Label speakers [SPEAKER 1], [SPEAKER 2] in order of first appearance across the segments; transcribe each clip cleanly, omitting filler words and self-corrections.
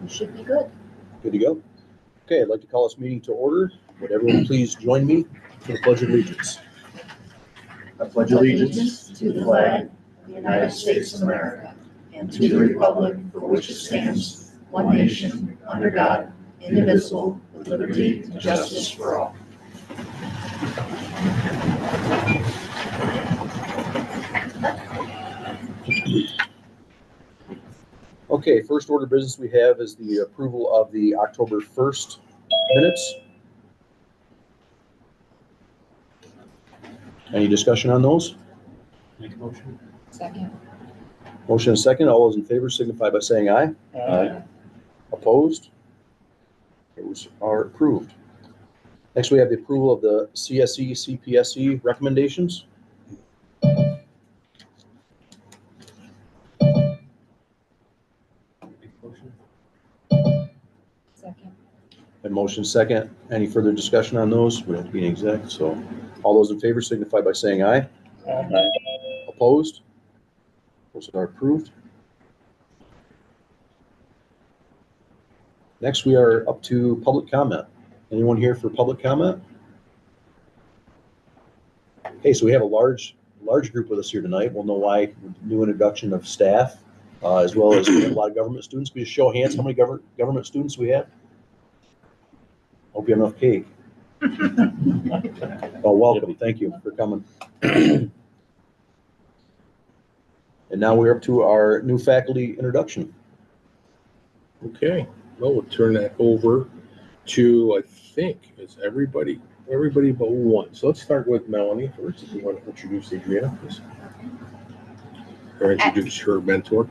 [SPEAKER 1] We should be good.
[SPEAKER 2] Good to go. Okay, I'd like to call this meeting to order. Would everyone please join me for the Pledge of Allegiance?
[SPEAKER 3] I pledge allegiance to the flag of the United States of America and to the republic for which it stands, one nation, under God, indivisible, with liberty and justice for all.
[SPEAKER 2] Okay, first order of business we have is the approval of the October 1st minutes. Any discussion on those?
[SPEAKER 4] Make a motion.
[SPEAKER 1] Second.
[SPEAKER 2] Motion and second. All those in favor signify by saying aye.
[SPEAKER 4] Aye.
[SPEAKER 2] Opposed? Those are approved. Next, we have the approval of the CSE, CPSE recommendations.
[SPEAKER 4] Make a motion.
[SPEAKER 1] Second.
[SPEAKER 2] And motion second. Any further discussion on those? We have to be an exec, so all those in favor signify by saying aye.
[SPEAKER 4] Aye.
[SPEAKER 2] Opposed? Those are approved. Next, we are up to public comment. Anyone here for public comment? Okay, so we have a large group with us here tonight. We'll know why. New introduction of staff, as well as we have a lot of government students. Can we just show of hands how many government students we have? Hope you have enough cake. Well, welcome. Thank you for coming. And now we're up to our new faculty introduction.
[SPEAKER 5] Okay, well, we'll turn that over to, I think, it's everybody but one. So let's start with Melanie first. If you want to introduce Adriana, please. Or introduce her mentor.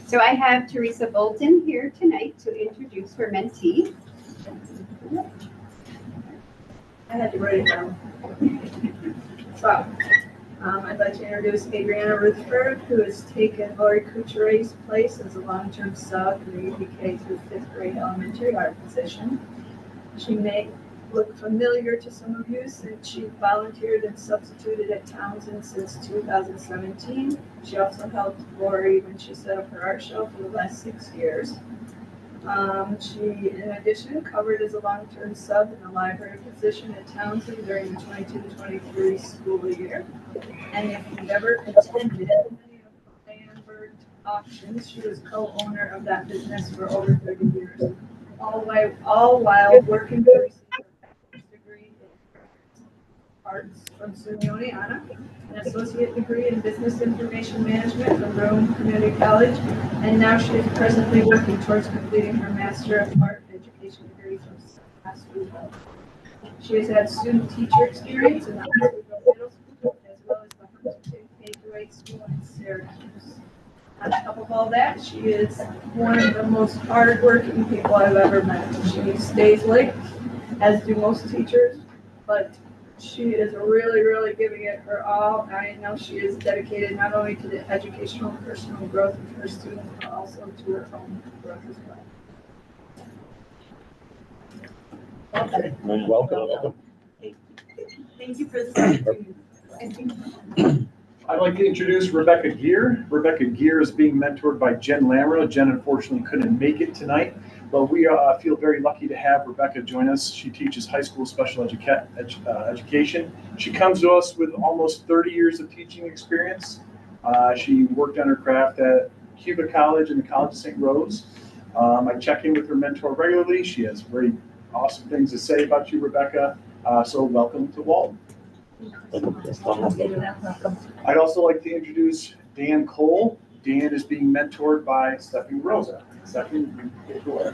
[SPEAKER 6] So I have Teresa Walton here tonight to introduce her mentee.
[SPEAKER 7] I had to write it down. So, I'd like to introduce Adriana Ruthberg, who has taken Lori Couture's place as a long-term sub in the UPK through 5th grade elementary art position. She may look familiar to some of you since she volunteered and substituted at Townsend since 2017. She also helped Lori when she set up her art show for the last 6 years. She, in addition, covered as a long-term sub in the library position at Townsend during the 22-23 school year. And if you've ever attended any of the Vandenberg auctions, she was co-owner of that business for over 30 years, all while working to receive a bachelor's degree in arts from SUNY Oneonta, an associate degree in business information management from Rome Community College, and now she is presently working towards completing her Master of Art Education degree from Massachusetts. She has had student teacher experience in the Huntsville Middle School as well as the Huntington K-8 school in Syracuse. On top of all that, she is one of the most hardworking people I've ever met. She stays late, as do most teachers, but she is really, really giving it her all. I know she is dedicated not only to the educational and personal growth of her students, but also to her own growth as well.
[SPEAKER 2] Okay. Welcome.
[SPEAKER 7] Thank you for this opportunity.
[SPEAKER 3] I'd like to introduce Rebecca Gear. Rebecca Gear is being mentored by Jen Lamro. Jen unfortunately couldn't make it tonight, but we feel very lucky to have Rebecca join us. She teaches high school special education. She comes to us with almost 30 years of teaching experience. She worked on her craft at Cuba College and the College of St. Rose. I check in with her mentor regularly. She has very awesome things to say about you, Rebecca. So welcome to Walton. I'd also like to introduce Dan Cole. Dan is being mentored by Stephanie Rosa. Stephanie, take it away.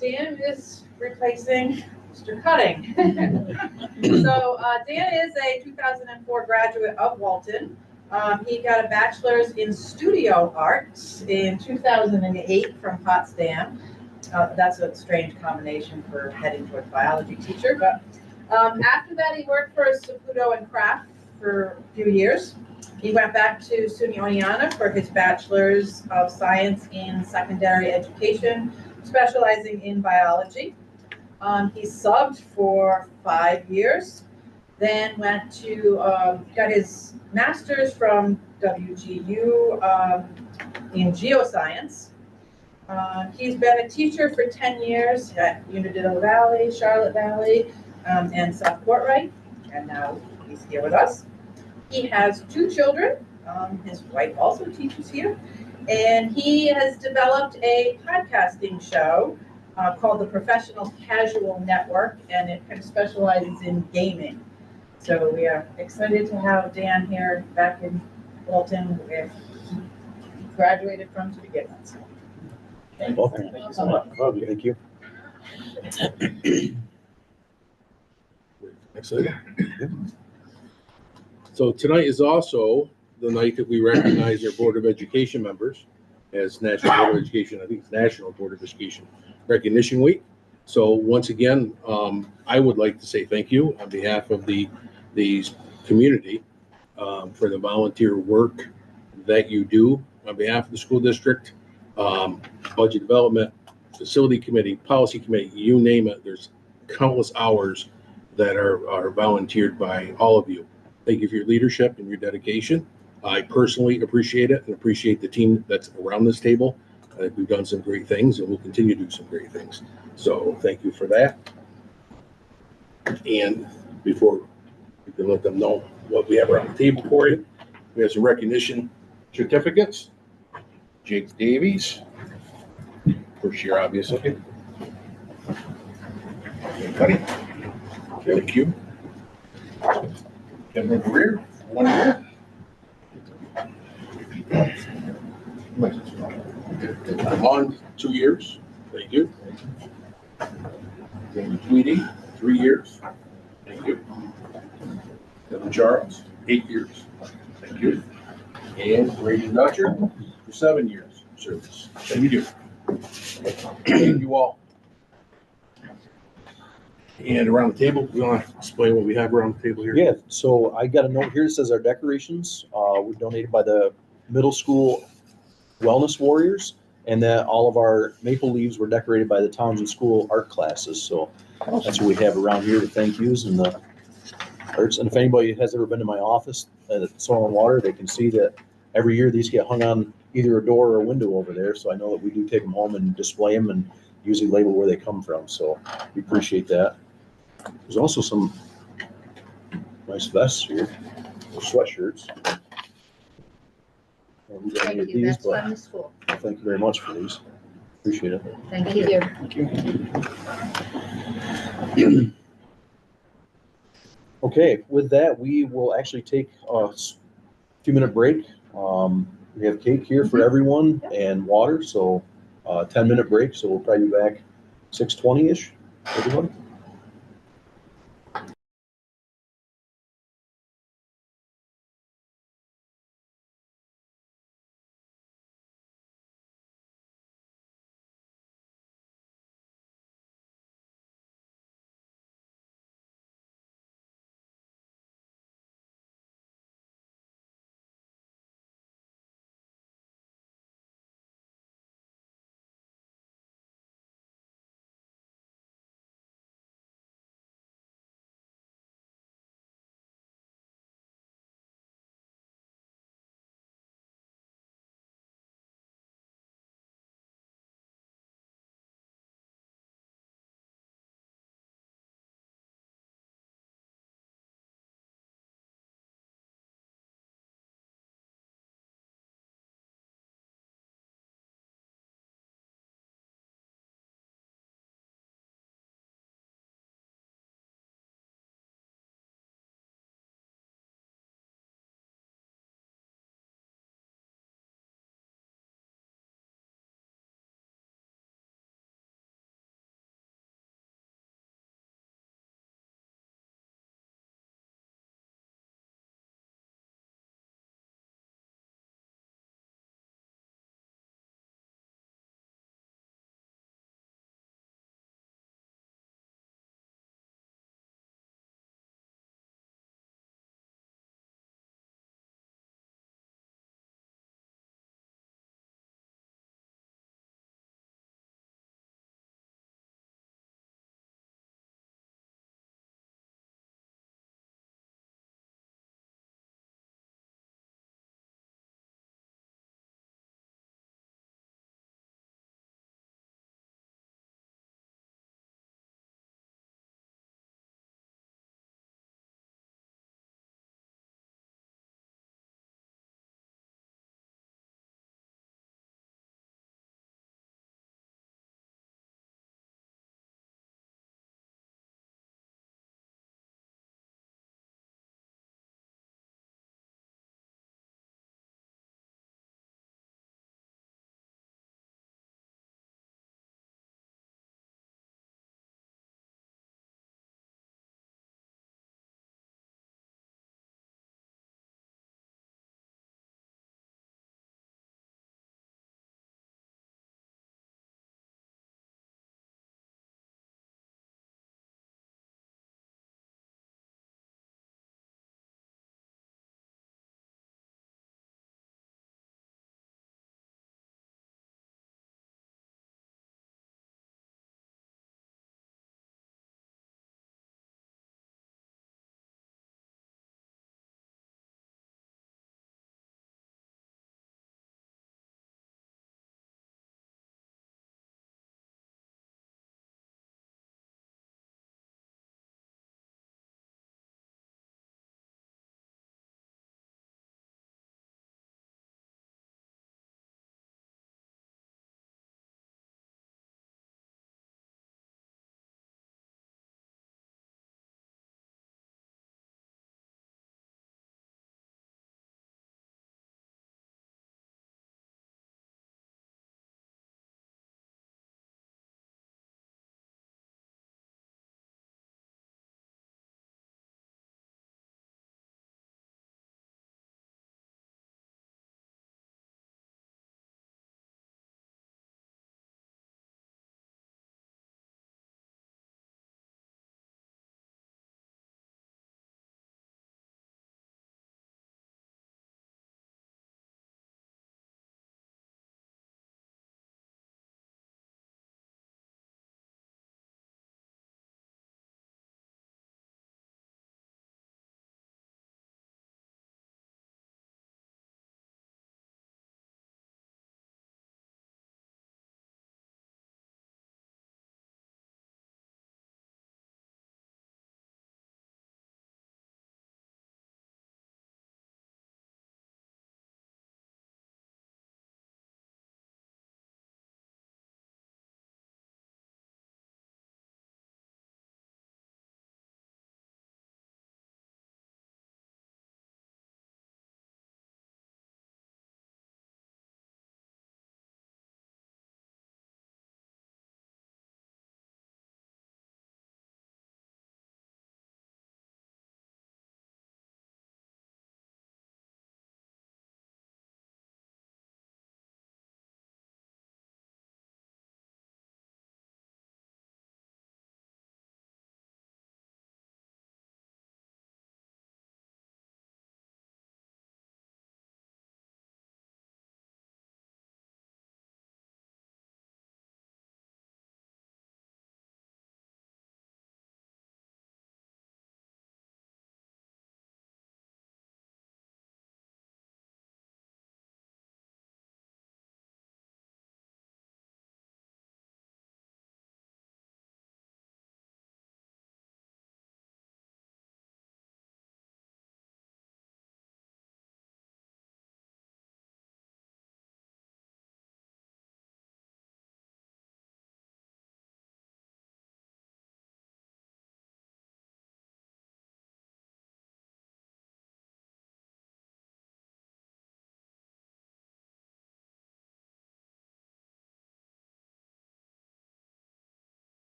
[SPEAKER 8] Dan is replacing Mr. Cutting. So Dan is a 2004 graduate of Walton. He got a bachelor's in studio arts in 2008 from Potsdam. That's a strange combination for heading towards biology teacher, but after that he worked for Saputo and Kraft for a few years. He went back to SUNY Oneonta for his bachelor's of science in secondary education, specializing in biology. He subbed for 5 years, then went to got his master's from WGU in geoscience. He's been a teacher for 10 years at Unadilla Valley, Charlotte Valley, and South Portrait, and now he's here with us. He has 2 children. His wife also teaches here, and he has developed a podcasting show called the Professional Casual Network, and it kind of specializes in gaming. So we are excited to have Dan here back in Walton, where he graduated from to begin with. So,
[SPEAKER 2] Welcome.
[SPEAKER 3] Thank you so much.
[SPEAKER 2] Thank you.
[SPEAKER 5] Next item. So tonight is also the night that we recognize our Board of Education members as National Board of Education, I think it's National Board of Education Recognition Week. So once again, I would like to say thank you on behalf of the community for the volunteer work that you do on behalf of the school district, budget development, facility committee, policy committee, you name it. There's countless hours that are volunteered by all of you. Thank you for your leadership and your dedication. I personally appreciate it and appreciate the team that's around this table. I think we've done some great things and we'll continue to do some great things. So thank you for that. And before we can let them know what we have around the table for you, we have some recognition certificates. Jake Davies, first year, obviously. Buddy. Thank you. Kevin Greer, 1 year. Amon, 2 years. Thank you. Jamie Tweedy, 3 years. Thank you. Kevin Charles, 8 years. Thank you. And Brady Dutcher for 7 years service. Thank you. Thank you all. And around the table, we want to explain what we have around the table here.
[SPEAKER 2] Yeah, so I got a note here that says our decorations were donated by the middle school wellness warriors, and that all of our maple leaves were decorated by the Townsend School art classes. So that's what we have around here, the thank yous and the arts. And if anybody has ever been to my office at Soil and Water, they can see that every year these get hung on either a door or a window over there. So I know that we do take them home and display them and usually label where they come from. So we appreciate that. There's also some nice vests here, or sweatshirts. We got any of
[SPEAKER 6] Thank you,
[SPEAKER 2] these,
[SPEAKER 6] that's
[SPEAKER 2] but
[SPEAKER 6] from the school.
[SPEAKER 2] thank you very much for these. Appreciate it.
[SPEAKER 6] Thank you.
[SPEAKER 2] Thank you. Okay, with that, we will actually take a few-minute break. We have cake here for everyone and water, so 10-minute break. So we'll probably be back 6:20-ish, everybody.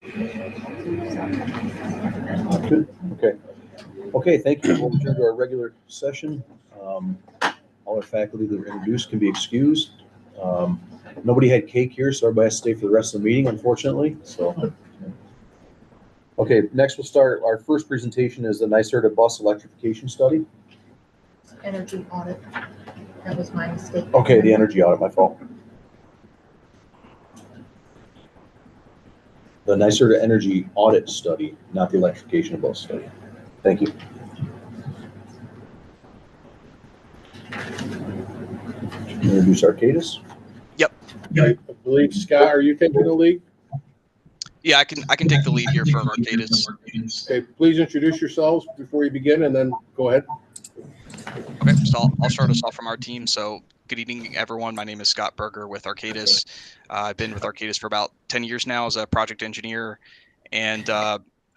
[SPEAKER 2] Good. Okay. Okay, thank you. We'll return to our regular session. All our faculty that were introduced can be excused. Nobody had cake here, so everybody has to stay for the rest of the meeting, unfortunately, so. Okay, next we'll start, our first presentation is the NYSERDA bus electrification study.
[SPEAKER 1] Energy audit. That was my mistake.
[SPEAKER 2] Okay, the energy audit, my fault. The NYSERDA energy audit study, not the electrification bus study. Thank you. Introduce Arcadis.
[SPEAKER 5] I believe, Scott, are you taking the lead?
[SPEAKER 9] Yeah, I can take the lead here for Arcadis.
[SPEAKER 5] Okay, please introduce yourselves before you begin, and then go ahead.
[SPEAKER 9] Okay, so I'll start us off from our team. So good evening, everyone. My name is Scott Berger with Arcadis. I've been with Arcadis for about 10 years now as a project engineer and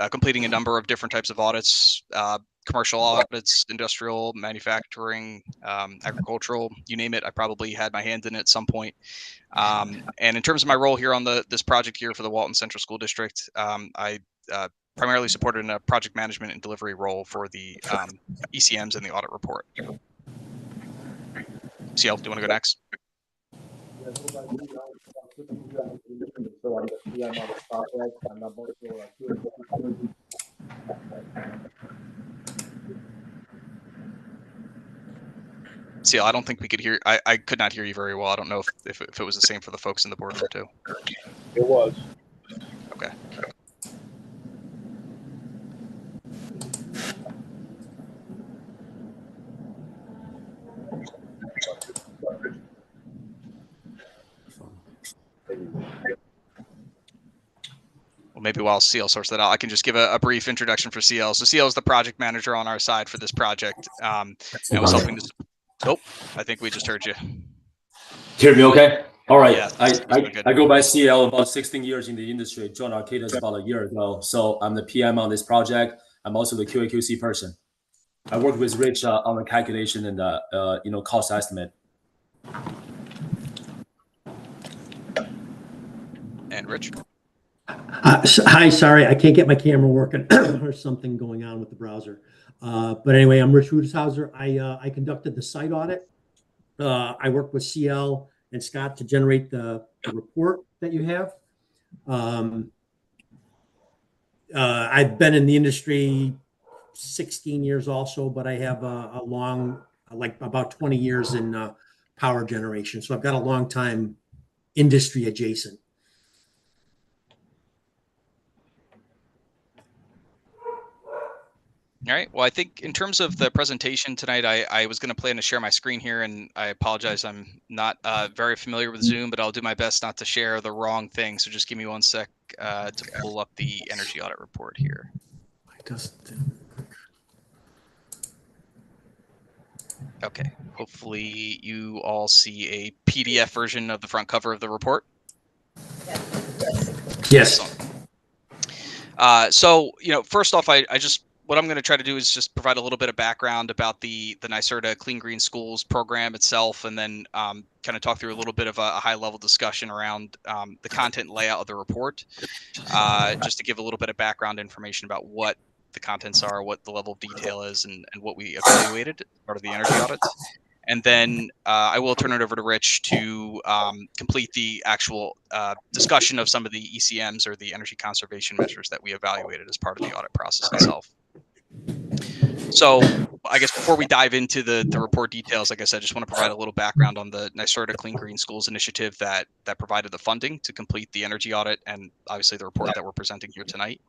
[SPEAKER 9] completing a number of different types of audits, commercial audits, industrial, manufacturing, agricultural, you name it. I probably had my hand in it at some point. And in terms of my role here on this project here for the Walton Central School District, I primarily supported in a project management and delivery role for the ECMs and the audit report. CL, do you want to go next? CL, I don't think we could hear. I could not hear you very well. I don't know if it was the same for the folks in the boardroom too.
[SPEAKER 5] It was.
[SPEAKER 9] Okay. Well, maybe while CL sorts that out, I can just give a brief introduction for CL. So CL is the project manager on our side for this project, and was helping this. Oh, I think we just heard you.
[SPEAKER 10] Hear me okay? All right.
[SPEAKER 9] Yes,
[SPEAKER 10] I go by CL, about 16 years in the industry. Joined Arcadis about a year ago. So I'm the PM on this project. I'm also the QA/QC person. I work with Rich on the calculation and cost estimate.
[SPEAKER 9] And Rich.
[SPEAKER 4] Hi, sorry, I can't get my camera working. There's something going on with the browser. But anyway, I'm Rich Rudeshauser. I conducted the site audit. I worked with CL and Scott to generate the report that you have. I've been in the industry 16 years also, but I have a long, like about 20 years in power generation. So I've got a long time industry adjacent.
[SPEAKER 9] All right. Well, I think in terms of the presentation tonight, I was going to plan to share my screen here, and I apologize. I'm not very familiar with Zoom, but I'll do my best not to share the wrong thing. So just give me one sec to pull up the energy audit report here. Okay. Hopefully you all see a PDF version of the front cover of the report.
[SPEAKER 4] Yes.
[SPEAKER 9] So, first off, what I'm going to try to do is just provide a little bit of background about the NYSERDA Clean Green Schools program itself, and then kind of talk through a little bit of a high-level discussion around the content and layout of the report, just to give a little bit of background information about what the contents are, what the level of detail is, and what we evaluated as part of the energy audits. And then I will turn it over to Rich to complete the actual discussion of some of the ECMs, or the energy conservation measures, that we evaluated as part of the audit process itself. So I guess before we dive into the report details, like I said, I just want to provide a little background on the NYSERDA Clean Green Schools initiative that provided the funding to complete the energy audit, and obviously the report that we're presenting here tonight.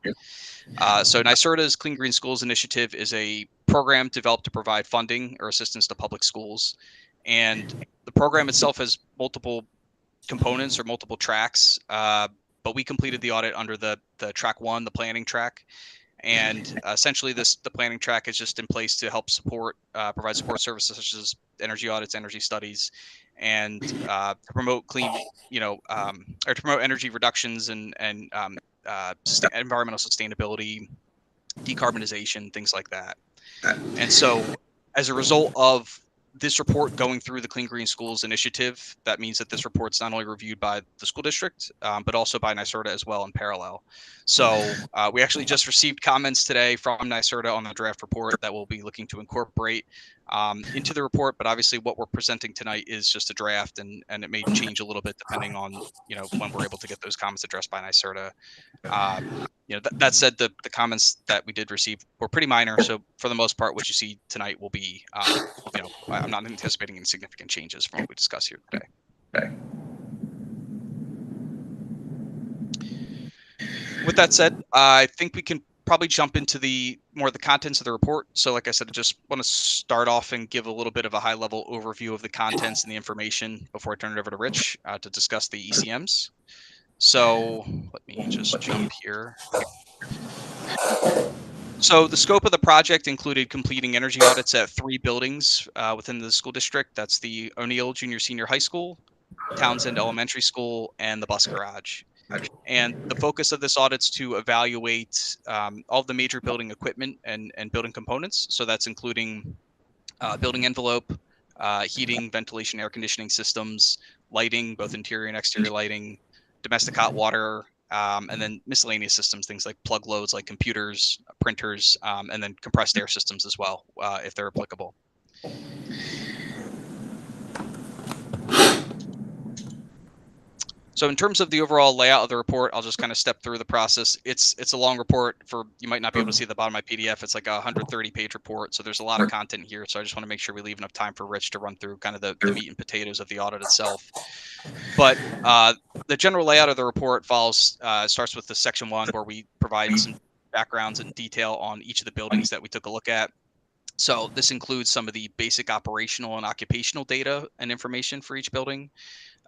[SPEAKER 9] So NYSERDA's Clean Green Schools initiative is a program developed to provide funding or assistance to public schools. And the program itself has multiple components or multiple tracks, but we completed the audit under the track 1, the planning track. And essentially the planning track is just in place to help provide support services such as energy audits, energy studies, and to promote clean, or to promote energy reductions and environmental sustainability, decarbonization, things like that. And so as a result of this report going through the Clean Green Schools initiative, that means that this report's not only reviewed by the school district, but also by NYSERDA as well in parallel. So we actually just received comments today from NYSERDA on the draft report that we'll be looking to incorporate into the report. But obviously what we're presenting tonight is just a draft, and it may change a little bit depending on, when we're able to get those comments addressed by NYSERDA. That said, the comments that we did receive were pretty minor. So for the most part, what you see tonight will be, I'm not anticipating any significant changes from what we discuss here today. With that said, I think we can probably jump into more of the contents of the report. So like I said, I just want to start off and give a little bit of a high level overview of the contents and the information before I turn it over to Rich to discuss the ECMs. So let me just jump here. So the scope of the project included completing energy audits at 3 buildings within the school district. That's the O'Neill Junior Senior High School, Townsend Elementary School, and the bus garage. And the focus of this audit's to evaluate all of the major building equipment and building components. So that's including building envelope, heating, ventilation, air conditioning systems, lighting, both interior and exterior lighting, domestic hot water, and then miscellaneous systems, things like plug loads like computers, printers, and then compressed air systems as well, if they're applicable. So in terms of the overall layout of the report, I'll just kind of step through the process. It's a long report. You might not be able to see at the bottom of my PDF. It's like a 130-page report. So there's a lot of content here. So I just want to make sure we leave enough time for Rich to run through kind of the meat and potatoes of the audit itself. But the general layout of the report starts with the section 1, where we provide some backgrounds and detail on each of the buildings that we took a look at. So this includes some of the basic operational and occupational data and information for each building.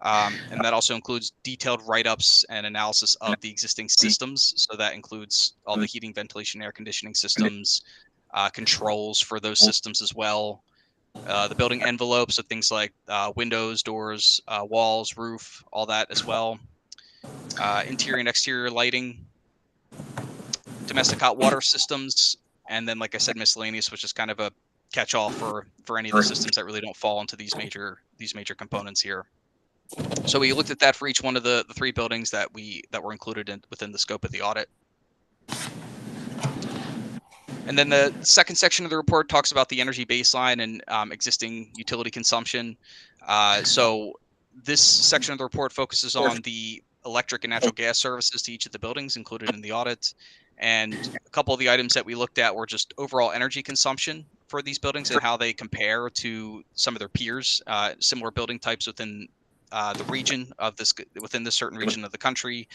[SPEAKER 9] And that also includes detailed write-ups and analysis of the existing systems. So that includes all the heating, ventilation, air conditioning systems, controls for those systems as well. The building envelopes, so things like windows, doors, walls, roof, all that as well. Interior and exterior lighting, domestic hot water systems, and then, like I said, miscellaneous, which is kind of a catch-all for any of the systems that really don't fall into these major components here. So we looked at that for each one of the 3 buildings that were included within the scope of the audit. And then the second section of the report talks about the energy baseline and existing utility consumption. So this section of the report focuses on the electric and natural gas services to each of the buildings included in the audit. And a couple of the items that we looked at were just overall energy consumption for these buildings and how they compare to some of their peers, similar building types within the region within this certain region of the country.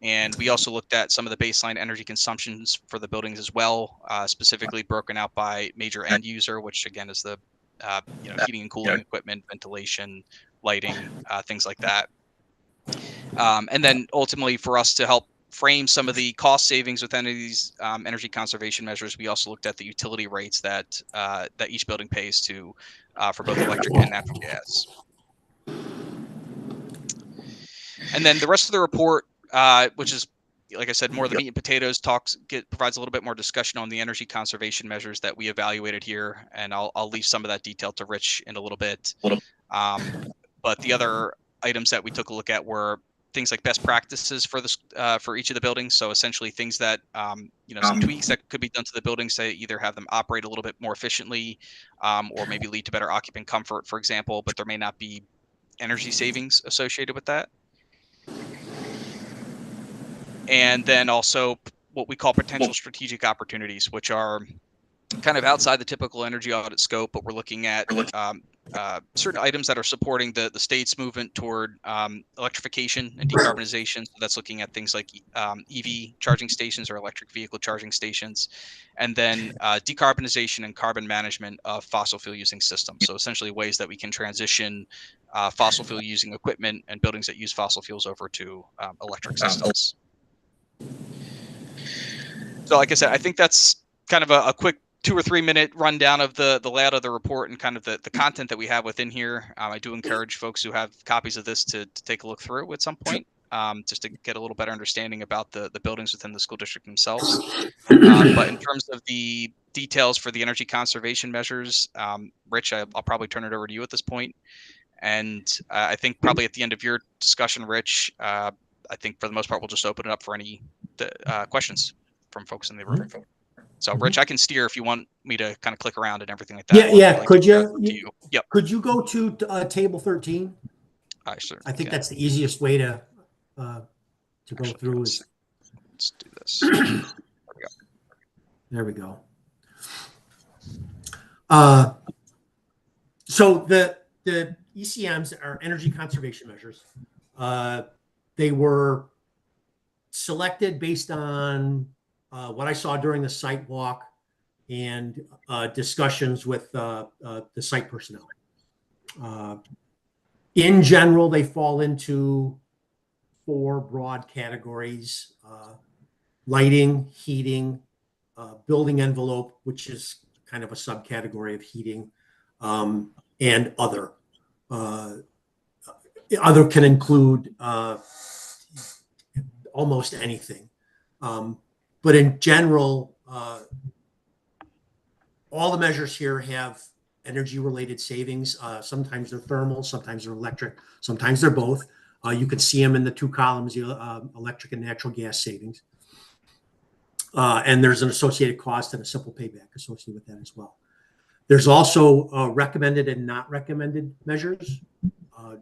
[SPEAKER 9] And we also looked at some of the baseline energy consumptions for the buildings as well, specifically broken out by major end user, which again is the heating and cooling equipment, ventilation, lighting, things like that. And then ultimately, for us to help frame some of the cost savings with any of these energy conservation measures, we also looked at the utility rates that each building pays for both electric and natural gas. And then the rest of the report, which is, like I said, more of the meat and potatoes, provides a little bit more discussion on the energy conservation measures that we evaluated here. And I'll leave some of that detail to Rich in a little bit. But the other items that we took a look at were things like best practices for each of the buildings. So essentially things that, some tweaks that could be done to the buildings to either have them operate a little bit more efficiently or maybe lead to better occupant comfort, for example, but there may not be energy savings associated with that. And then also what we call potential strategic opportunities, which are kind of outside the typical energy audit scope, but we're looking at certain items that are supporting the state's movement toward electrification and decarbonization. So that's looking at things like EV charging stations or electric vehicle charging stations, and then decarbonization and carbon management of fossil fuel using systems. So essentially ways that we can transition fossil fuel using equipment and buildings that use fossil fuels over to electric systems. So like I said, I think that's kind of a quick 2 or 3 minute rundown of the layout of the report and kind of the content that we have within here. I do encourage folks who have copies of this to take a look through at some point. just to get a little better understanding about the buildings within the school district themselves. But in terms of the details for the energy conservation measures, Rich, I'll probably turn it over to you at this point. And I think probably at the end of your discussion, Rich, I think for the most part, we'll just open it up for any questions from folks in the room. So, Rich, I can steer if you want me to kind of click around and everything like that.
[SPEAKER 4] Yeah. Could you?
[SPEAKER 9] Yep.
[SPEAKER 4] Could you go to table 13?
[SPEAKER 9] Sure.
[SPEAKER 4] I think that's the easiest way to go through.
[SPEAKER 9] Let's do this.
[SPEAKER 4] There we go. So the ECMs are energy conservation measures. They were selected based on what I saw during the site walk and discussions with the site personnel. In general, they fall into 4 broad categories: lighting, heating, building envelope, which is kind of a subcategory of heating, and other. Other can include almost anything. But in general, all the measures here have energy-related savings. Sometimes they're thermal, sometimes they're electric, sometimes they're both. You can see them in the 2 columns, electric and natural gas savings. And there's an associated cost and a simple payback associated with that as well. There's also recommended and not recommended measures.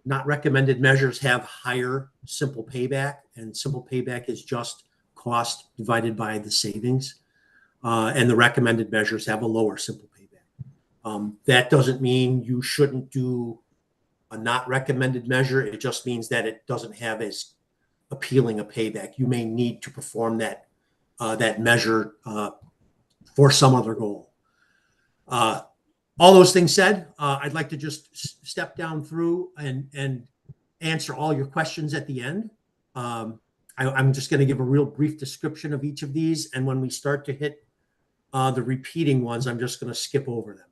[SPEAKER 4] Not recommended measures have higher simple payback, and simple payback is just cost divided by the savings. And the recommended measures have a lower simple payback. That doesn't mean you shouldn't do a not recommended measure. It just means that it doesn't have as appealing a payback. You may need to perform that measure for some other goal. All those things said, I'd like to just step down through and answer all your questions at the end. I'm just going to give a real brief description of each of these, and when we start to hit the repeating ones, I'm just going to skip over them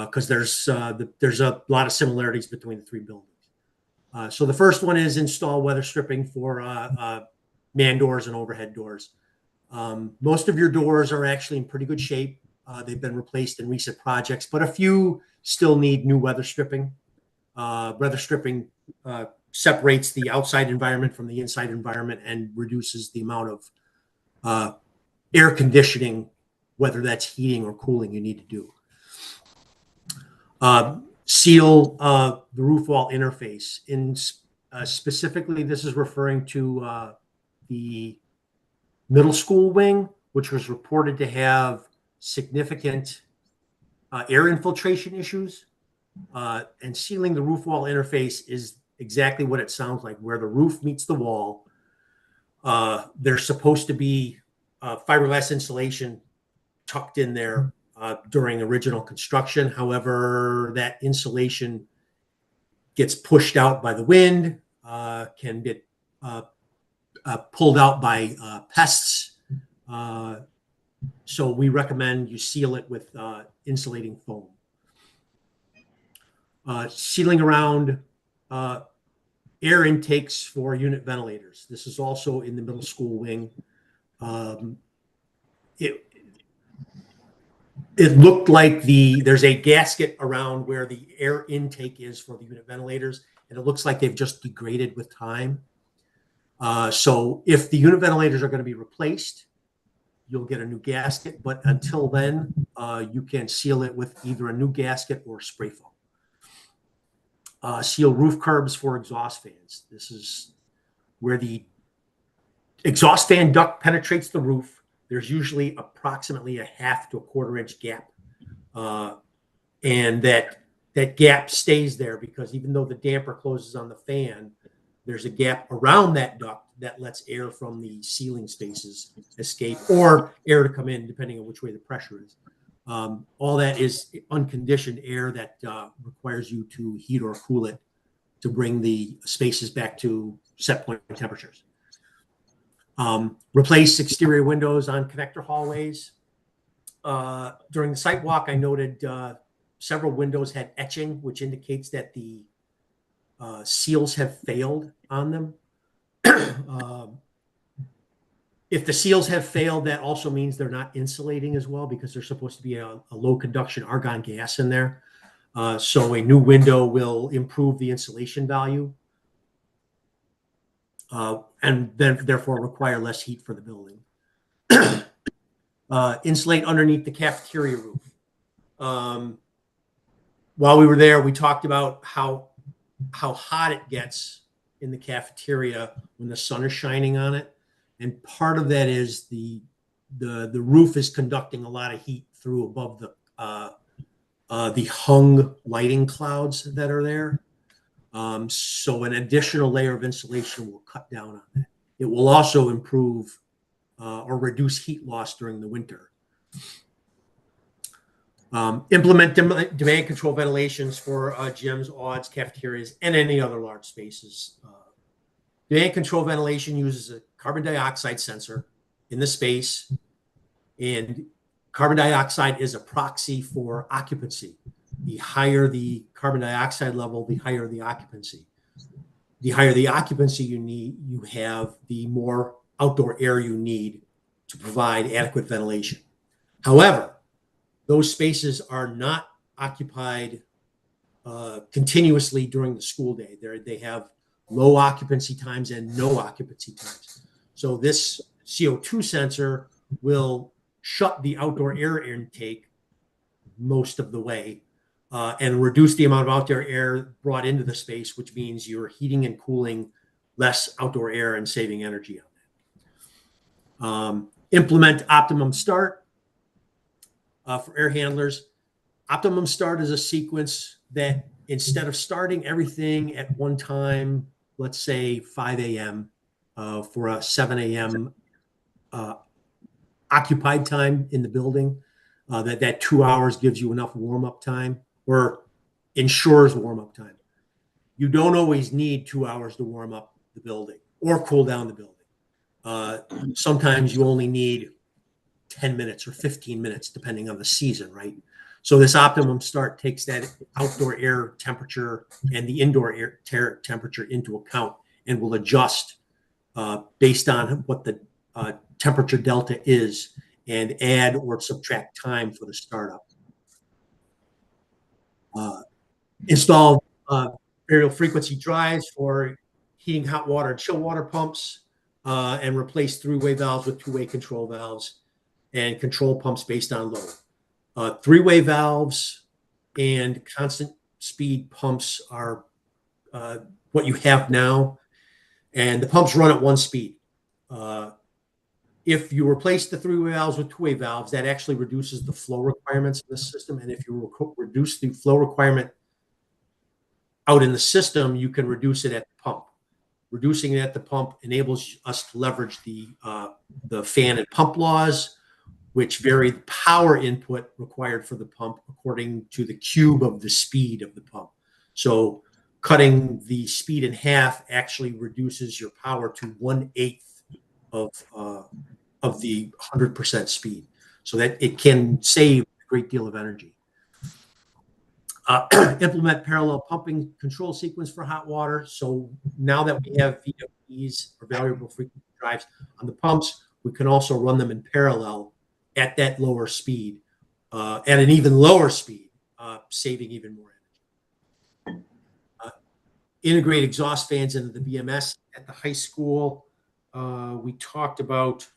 [SPEAKER 4] because there's a lot of similarities between the 3 buildings. So the first one is install weather stripping for man doors and overhead doors. Most of your doors are actually in pretty good shape. They've been replaced in recent projects, but a few still need new weather stripping. Weather stripping separates the outside environment from the inside environment and reduces the amount of air conditioning, whether that's heating or cooling, you need to do. Seal the roof wall interface. Specifically, this is referring to the middle school wing, which was reported to have significant air infiltration issues. And sealing the roof wall interface is exactly what it sounds like, where the roof meets the wall. There's supposed to be fiberglass insulation tucked in there during original construction. However, that insulation gets pushed out by the wind, can get pulled out by pests. So we recommend you seal it with insulating foam. Sealing around air intakes for unit ventilators. This is also in the middle school wing. It looked like there's a gasket around where the air intake is for the unit ventilators, and it looks like they've just degraded with time. So if the unit ventilators are going to be replaced, you'll get a new gasket, but until then, you can seal it with either a new gasket or spray foam. Seal roof curbs for exhaust fans. This is where the exhaust fan duct penetrates the roof. There's usually approximately a 1/2 to 1/4 inch gap. And that gap stays there because even though the damper closes on the fan, there's a gap around that duct that lets air from the ceiling spaces escape or air to come in, depending on which way the pressure is. All that is unconditioned air that requires you to heat or cool it to bring the spaces back to set point temperatures. Replace exterior windows on connector hallways. During the site walk, I noted several windows had etching, which indicates that the seals have failed on them. If the seals have failed, that also means they're not insulating as well because there's supposed to be a low conduction argon gas in there. So a new window will improve the insulation value and then therefore require less heat for the building. Insulate underneath the cafeteria roof. While we were there, we talked about how hot it gets in the cafeteria when the sun is shining on it. And part of that is the roof is conducting a lot of heat through above the hung lighting clouds that are there. So an additional layer of insulation will cut down on that. It will also improve or reduce heat loss during the winter. Implement demand control ventilations for gyms, odds, cafeterias, and any other large spaces. Demand control ventilation uses a carbon dioxide sensor in the space, and carbon dioxide is a proxy for occupancy. The higher the carbon dioxide level, the higher the occupancy. The higher the occupancy you have, the more outdoor air you need to provide adequate ventilation. However, those spaces are not occupied continuously during the school day. They have low occupancy times and no occupancy times. So this CO2 sensor will shut the outdoor air intake most of the way and reduce the amount of outdoor air brought into the space, which means you're heating and cooling less outdoor air and saving energy on that. Implement optimum start for air handlers. Optimum start is a sequence that instead of starting everything at one time, let's say 5 a.m. For a 7 a.m. Occupied time in the building, that 2 hours gives you enough warm-up time or ensures warm-up time. You don't always need 2 hours to warm up the building or cool down the building. Sometimes you only need 10 minutes or 15 minutes, depending on the season, right? So this optimum start takes that outdoor air temperature and the indoor air temperature into account and will adjust based on what the temperature delta is and add or subtract time for the startup. Install variable frequency drives for heating hot water and chill water pumps and replace three-way valves with two-way control valves and control pumps based on load. Three-way valves and constant speed pumps are what you have now, and the pumps run at one speed. If you replace the three-way valves with two-way valves, that actually reduces the flow requirements in the system. And if you reduce the flow requirement out in the system, you can reduce it at the pump. Reducing it at the pump enables us to leverage the fan and pump laws, which vary the power input required for the pump according to the cube of the speed of the pump. So cutting the speed in half actually reduces your power to 1/8 of the 100% speed, so that it can save a great deal of energy. Implement parallel pumping control sequence for hot water. So now that we have VFDs or variable frequency drives on the pumps, we can also run them in parallel at that lower speed, at an even lower speed, saving even more energy. Integrate exhaust fans into the BMS at the high school. We talked about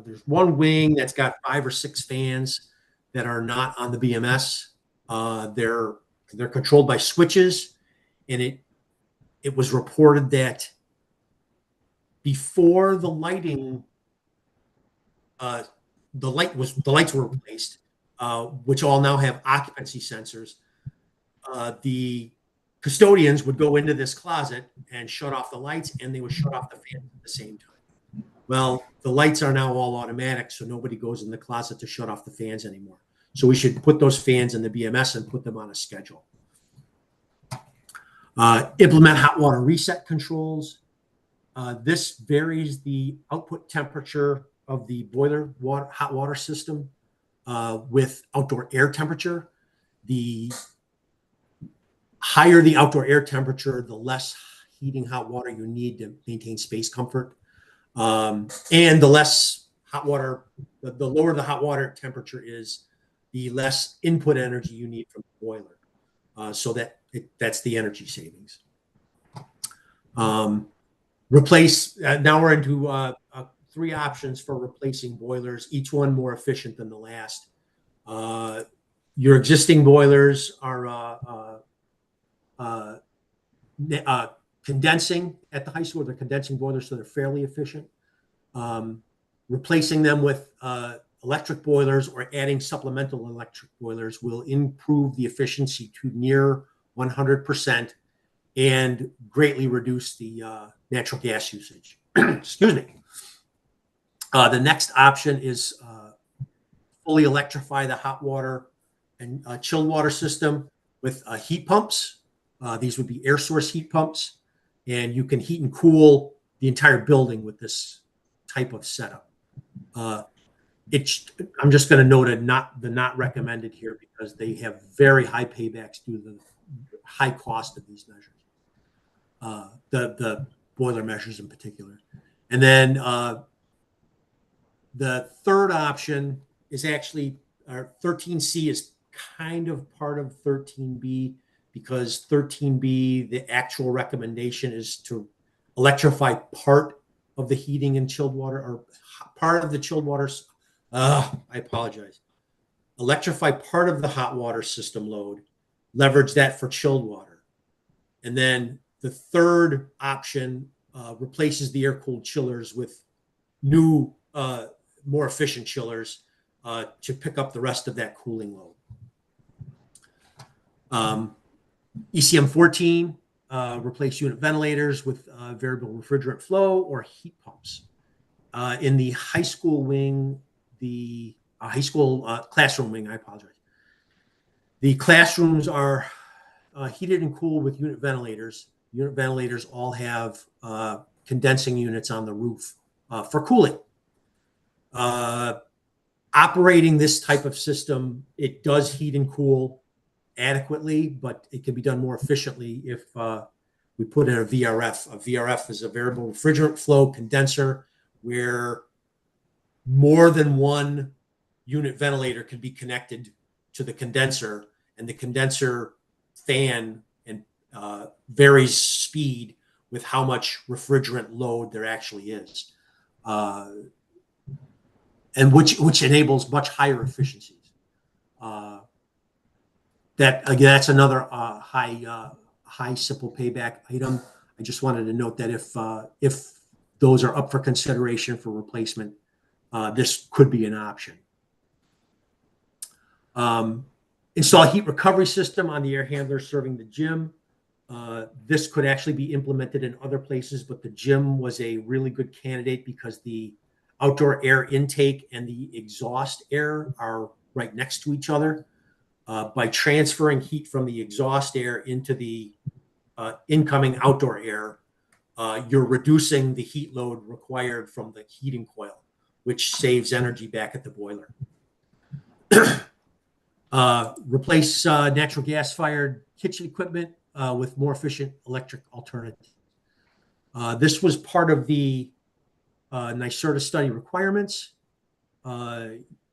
[SPEAKER 4] there's one wing that's got 5 or 6 fans that are not on the BMS. They're controlled by switches, and it was reported that before the lighting, the lights were replaced, which all now have occupancy sensors. The custodians would go into this closet and shut off the lights, and they would shut off the fans at the same time. Well, the lights are now all automatic, so nobody goes in the closet to shut off the fans anymore. So we should put those fans in the BMS and put them on a schedule. Implement hot water reset controls. This varies the output temperature of the boiler hot water system with outdoor air temperature. The higher the outdoor air temperature, the less heating hot water you need to maintain space comfort. And the less hot water, the lower the hot water temperature is, the less input energy you need from the boiler. So that's the energy savings. Replace, now we're into 3 options for replacing boilers, each one more efficient than the last. Your existing boilers are condensing at the high school. They're condensing boilers, so they're fairly efficient. Replacing them with electric boilers or adding supplemental electric boilers will improve the efficiency to near 100% and greatly reduce the natural gas usage. Excuse me. The next option is fully electrify the hot water and chilled water system with heat pumps. These would be air source heat pumps, and you can heat and cool the entire building with this type of setup. I'm just going to note the not recommended here because they have very high paybacks due to the high cost of these measures, the boiler measures in particular. And then the third option is actually 13C is kind of part of 13B, because 13B, the actual recommendation is to electrify part of the heating and chilled water, or part of the chilled water. I apologize. Electrify part of the hot water system load, leverage that for chilled water. And then the third option replaces the air-cooled chillers with new, more efficient chillers to pick up the rest of that cooling load. ECM 14, replace unit ventilators with variable refrigerant flow or heat pumps. In the high school wing, the high school classroom wing, I apologize. The classrooms are heated and cooled with unit ventilators. Unit ventilators all have condensing units on the roof for cooling. Operating this type of system, it does heat and cool adequately, but it can be done more efficiently if we put in a VRF. A VRF is a variable refrigerant flow condenser, where more than one unit ventilator can be connected to the condenser, and the condenser fan and varies speed with how much refrigerant load there actually is, and which enables much higher efficiencies. That again, that's another high simple payback item. I just wanted to note that if those are up for consideration for replacement, this could be an option. Install a heat recovery system on the air handler serving the gym. This could actually be implemented in other places, but the gym was a really good candidate because the outdoor air intake and the exhaust air are right next to each other. By transferring heat from the exhaust air into the incoming outdoor air, you're reducing the heat load required from the heating coil, which saves energy back at the boiler. Replace natural gas-fired kitchen equipment with more efficient electric alternatives. This was part of the NYSERDA study requirements.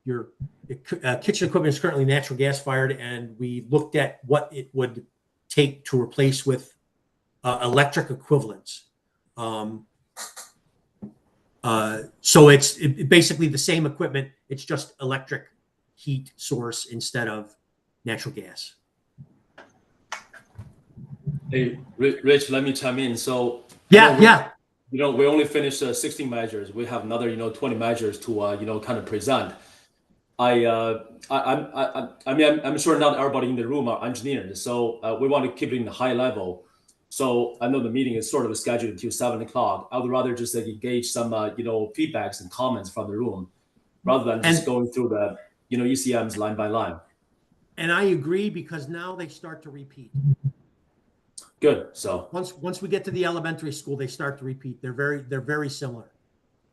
[SPEAKER 4] Your kitchen equipment is currently natural gas-fired, and we looked at what it would take to replace with electric equivalents. So it's basically the same equipment. It's just electric heat source instead of natural gas.
[SPEAKER 10] Hey, Rich, let me chime in. So
[SPEAKER 4] yeah.
[SPEAKER 10] We only finished 16 measures. We have another 20 measures to kind of present. I'm sure not everybody in the room are engineers, so we want to keep it in the high level. So I know the meeting is sort of scheduled until 7 o'clock. I would rather just engage some feedbacks and comments from the room rather than just going through the ECMs line by line.
[SPEAKER 4] And I agree, because now they start to repeat.
[SPEAKER 10] Good. So
[SPEAKER 4] once we get to the elementary school, they start to repeat. They're very similar.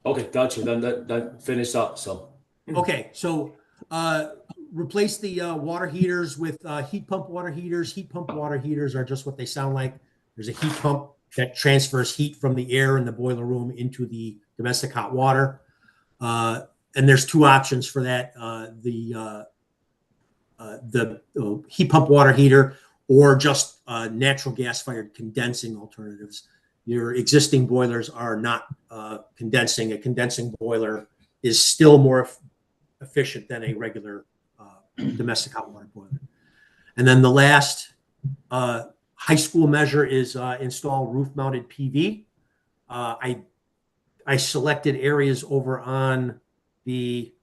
[SPEAKER 10] Okay, gotcha. Then that finish up. So
[SPEAKER 4] okay, so replace the water heaters with heat pump water heaters. Heat pump water heaters are just what they sound like. There's a heat pump that transfers heat from the air in the boiler room into the domestic hot water. And there's two options for that: the heat pump water heater, or just natural gas-fired condensing alternatives. Your existing boilers are not condensing. A condensing boiler is still more efficient than a regular domestic hot water boiler. And then the last high school measure is install roof-mounted PV. I selected areas over on the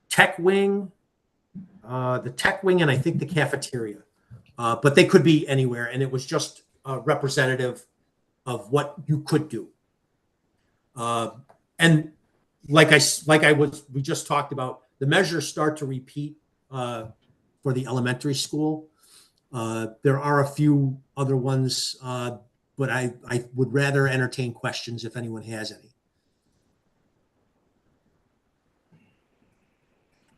[SPEAKER 4] tech wing, and I think the cafeteria, but they could be anywhere. And it was just representative of what you could do. And we just talked about, the measures start to repeat for the elementary school. There are a few other ones, but I would rather entertain questions if anyone has any.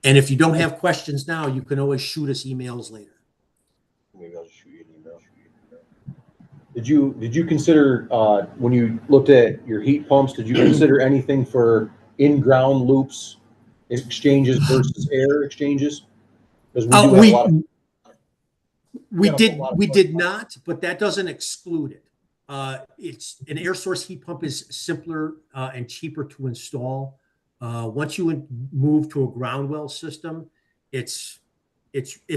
[SPEAKER 4] And if you don't have questions now, you can always shoot us emails later.
[SPEAKER 2] Maybe I'll just shoot you an email. Did you consider, when you looked at your heat pumps, did you consider anything for in-ground loops, exchanges versus air exchanges? Because we do have a lot of.
[SPEAKER 4] We did not, but that doesn't exclude it. It's an air source heat pump is simpler and cheaper to install. Once you move to a ground well system, it's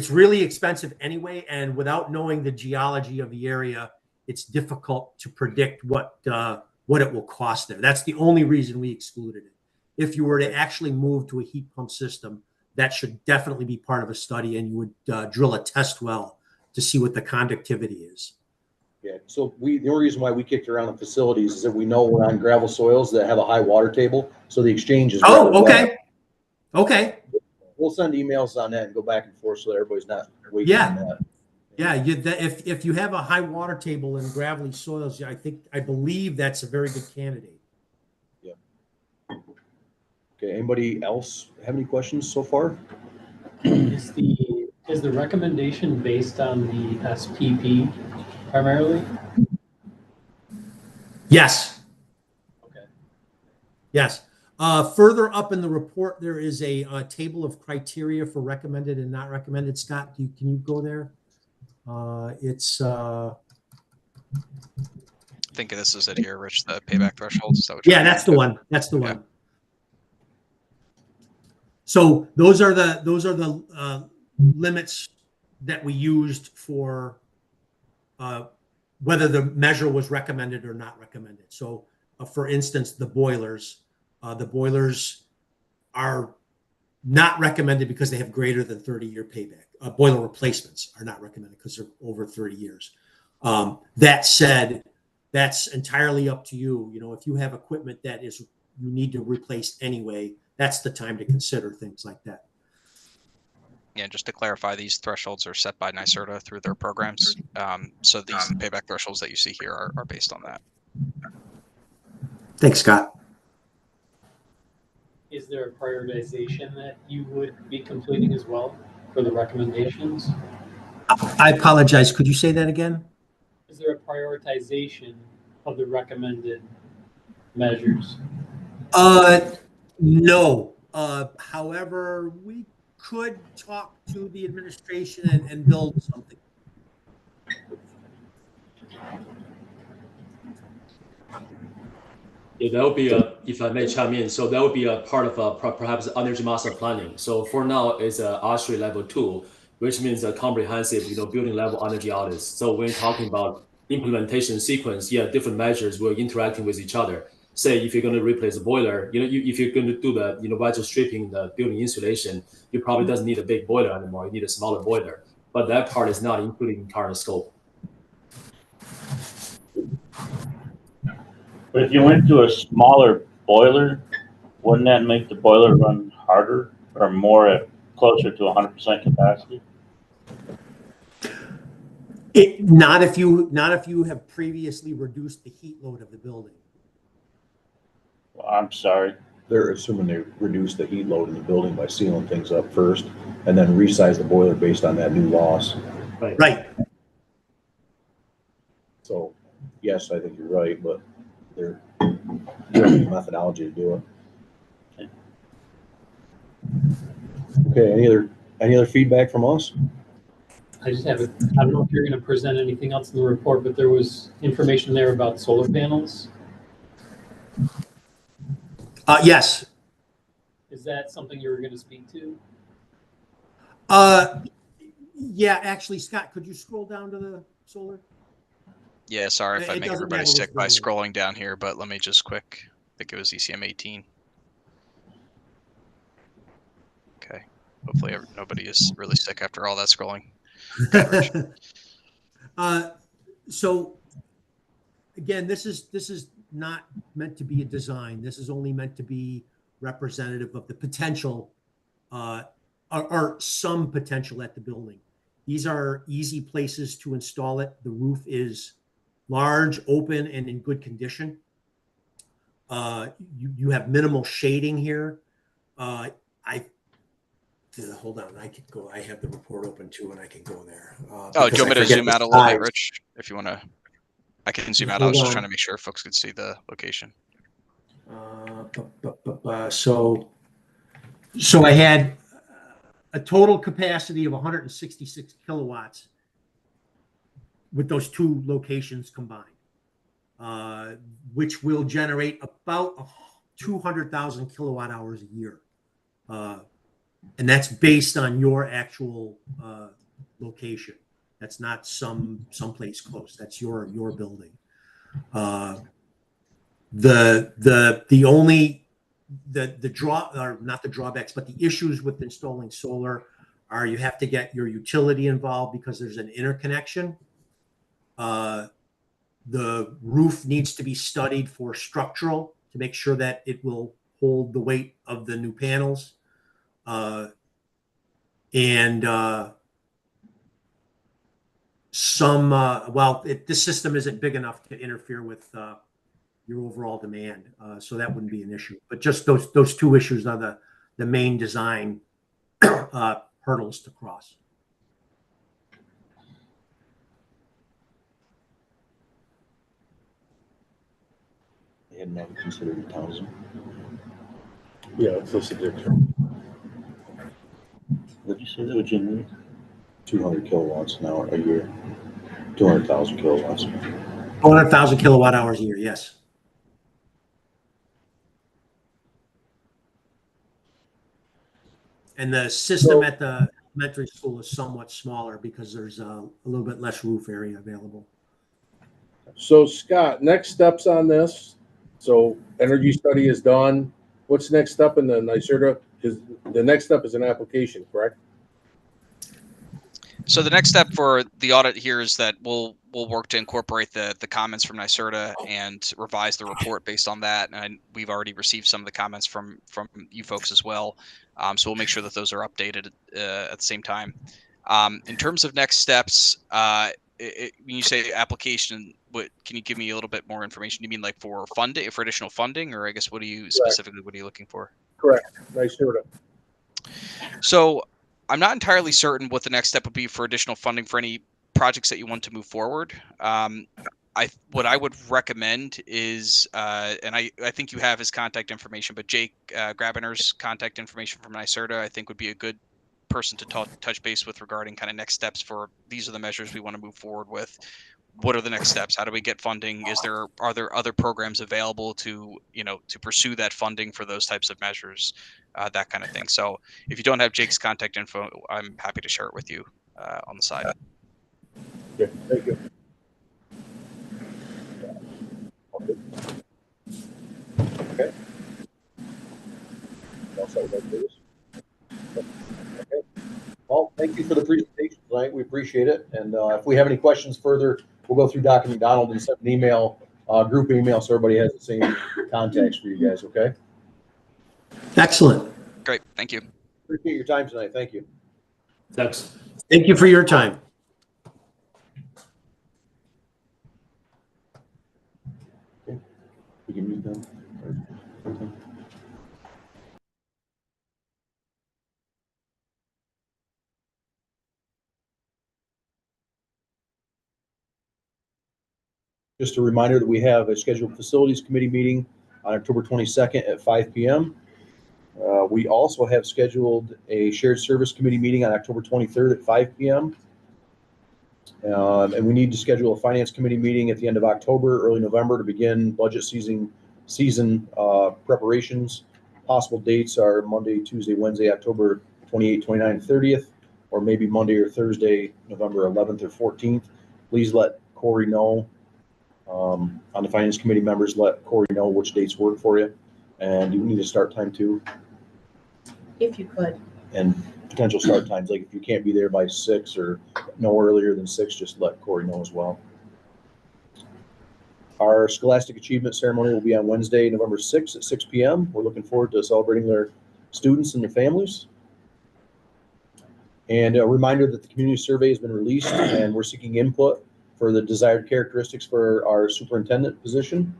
[SPEAKER 4] really expensive anyway, and without knowing the geology of the area, it's difficult to predict what it will cost there. That's the only reason we excluded it. If you were to actually move to a heat pump system, that should definitely be part of a study, and you would drill a test well to see what the conductivity is.
[SPEAKER 2] Yeah, so the only reason why we kicked around the facilities is that we know we're on gravel soils that have a high water table, so the exchange is.
[SPEAKER 4] Oh, okay. Okay.
[SPEAKER 2] We'll send emails on that and go back and forth so that everybody's not waiting on that.
[SPEAKER 4] Yeah, if you have a high water table and gravelly soils, I believe that's a very good candidate.
[SPEAKER 2] Yeah. Okay. Anybody else have any questions so far?
[SPEAKER 11] Is the recommendation based on the SPP primarily?
[SPEAKER 4] Yes.
[SPEAKER 11] Okay.
[SPEAKER 4] Yes. Further up in the report, there is a table of criteria for recommended and not recommended. Scott, can you go there? It's.
[SPEAKER 9] I think this is it here, Rich. The payback thresholds.
[SPEAKER 4] Yeah, that's the one. That's the one. So those are the limits that we used for whether the measure was recommended or not recommended. So, for instance, the boilers are not recommended because they have greater than 30-year payback. Boiler replacements are not recommended because they're over 30 years. That said, that's entirely up to you. You know, if you have equipment that you need to replace anyway, that's the time to consider things like that.
[SPEAKER 9] Yeah, just to clarify, these thresholds are set by NYSERDA through their programs. So these payback thresholds that you see here are based on that.
[SPEAKER 4] Thanks, Scott.
[SPEAKER 11] Is there a prioritization that you would be completing as well for the recommendations?
[SPEAKER 4] I apologize. Could you say that again?
[SPEAKER 11] Is there a prioritization of the recommended measures?
[SPEAKER 4] No. However, we could talk to the administration and build something.
[SPEAKER 10] Yeah, that would be if I may chime in, so that would be a part of perhaps energy master planning. So for now, it's a OSHRI level 2, which means a comprehensive, building level energy audits. So when talking about implementation sequence, different measures will interacting with each other. Say if you're going to replace a boiler, if you're going to do the wedge stripping, the building insulation, you probably doesn't need a big boiler anymore. You need a smaller boiler, but that part is not included in current scope.
[SPEAKER 12] But if you went to a smaller boiler, wouldn't that make the boiler run harder or more closer to 100% capacity?
[SPEAKER 4] Not if you have previously reduced the heat load of the building.
[SPEAKER 12] Well, I'm sorry.
[SPEAKER 2] They're assuming they reduce the heat load in the building by sealing things up first and then resize the boiler based on that new loss.
[SPEAKER 4] Right.
[SPEAKER 2] So, yes, I think you're right, but there's a methodology to do it. Okay, any other feedback from us?
[SPEAKER 11] I just have it. I don't know if you're going to present anything else in the report, but there was information there about solar panels.
[SPEAKER 4] Yes.
[SPEAKER 11] Is that something you were going to speak to?
[SPEAKER 4] Yeah, actually, Scott, could you scroll down to the solar?
[SPEAKER 9] Yeah, sorry if I
[SPEAKER 4] It
[SPEAKER 9] make
[SPEAKER 4] doesn't
[SPEAKER 9] everybody
[SPEAKER 4] matter which
[SPEAKER 9] sick by
[SPEAKER 4] building.
[SPEAKER 9] scrolling down here, but let me just quick. I think it was ECM 18. Okay. Hopefully nobody is really sick after all that scrolling. Go ahead, Rich.
[SPEAKER 4] So again, this is not meant to be a design. This is only meant to be representative of the potential, or some potential at the building. These are easy places to install it. The roof is large, open, and in good condition. You have minimal shading here. Hold on, I could go. I have the report open too, and I can go there.
[SPEAKER 9] Oh, do you want me to zoom out a little bit, Rich? If you want to, I can zoom out. I was just trying to make sure folks could see the location.
[SPEAKER 4] So I had a total capacity of 166 kilowatts with those two locations combined, which will generate about 200,000 kilowatt hours a year. And that's based on your actual location. That's not someplace close. That's your building. The only not the drawbacks, but the issues with installing solar are you have to get your utility involved because there's an interconnection. The roof needs to be studied for structural to make sure that it will hold the weight of the new panels. This system isn't big enough to interfere with your overall demand, so that wouldn't be an issue. But just those two issues are the main design hurdles to cross.
[SPEAKER 2] They had never considered 1,000.
[SPEAKER 5] Yeah, it's listed there.
[SPEAKER 2] What did you say that would generate? 200 kilowatts an hour a year. 200,000 kilowatts.
[SPEAKER 4] 200,000 kilowatt hours a year, yes. And the system at the elementary school is somewhat smaller because there's a little bit less roof area available.
[SPEAKER 5] So Scott, next steps on this. So energy study is done. What's the next step in the NYSERDA? Because the next step is an application, correct?
[SPEAKER 9] So the next step for the audit here is that we'll work to incorporate the comments from NYSERDA and revise the report based on that. And we've already received some of the comments from you folks as well. So we'll make sure that those are updated at the same time. In terms of next steps, when you say application, can you give me a little bit more information? You mean like for funding, for additional funding, or I guess what are you specifically? What are you looking for?
[SPEAKER 5] Correct. NYSERDA.
[SPEAKER 9] So I'm not entirely certain what the next step would be for additional funding for any projects that you want to move forward. What I would recommend is, and I think you have his contact information, but Jake Grabiner's contact information from NYSERDA, I think would be a good person to touch base with regarding kind of next steps for these are the measures we want to move forward with. What are the next steps? How do we get funding? Are there other programs available to pursue that funding for those types of measures, that kind of thing. So if you don't have Jake's contact info, I'm happy to share it with you on the side.
[SPEAKER 5] Okay, thank you.
[SPEAKER 2] Okay. Okay. Well, thank you for the presentation tonight. We appreciate it. And if we have any questions further, we'll go through Dr. McDonald and send an email, group email, so everybody has the same contacts for you guys. Okay.
[SPEAKER 4] Excellent.
[SPEAKER 9] Great. Thank you.
[SPEAKER 2] Appreciate your time tonight. Thank you.
[SPEAKER 10] Thanks.
[SPEAKER 4] Thank you for your time.
[SPEAKER 2] We can mute them. Just a reminder that we have a scheduled facilities committee meeting on October 22nd at 5 p.m. We also have scheduled a shared service committee meeting on October 23rd at 5 p.m. And we need to schedule a finance committee meeting at the end of October, early November to begin budget season preparations. Possible dates are Monday, Tuesday, Wednesday, October 28th, 29th, 30th, or maybe Monday or Thursday, November 11th or 14th. Please let Corey know. On the finance committee members, let Corey know which dates work for you. And you need a start time too.
[SPEAKER 1] If you could.
[SPEAKER 2] And potential start times, like if you can't be there by 6 or no earlier than 6, just let Corey know as well. Our Scholastic Achievement Ceremony will be on Wednesday, November 6th at 6 p.m. We're looking forward to celebrating their students and their families. And a reminder that the community survey has been released and we're seeking input for the desired characteristics for our superintendent position.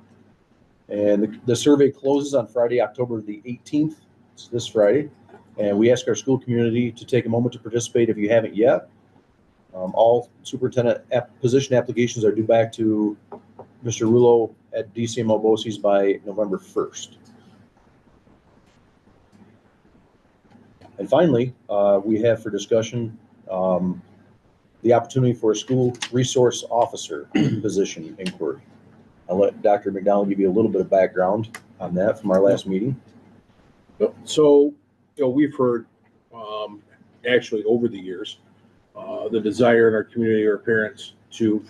[SPEAKER 2] And the survey closes on Friday, October the 18th. It's this Friday. And we ask our school community to take a moment to participate if you haven't yet. All superintendent position applications are due back to Mr. Rulo at DCMO BOCES by November 1st. And finally, we have for discussion the opportunity for a school resource officer position inquiry. I'll let Dr. McDonald give you a little bit of background on that from our last meeting.
[SPEAKER 5] So, we've heard actually over the years the desire in our community, our parents,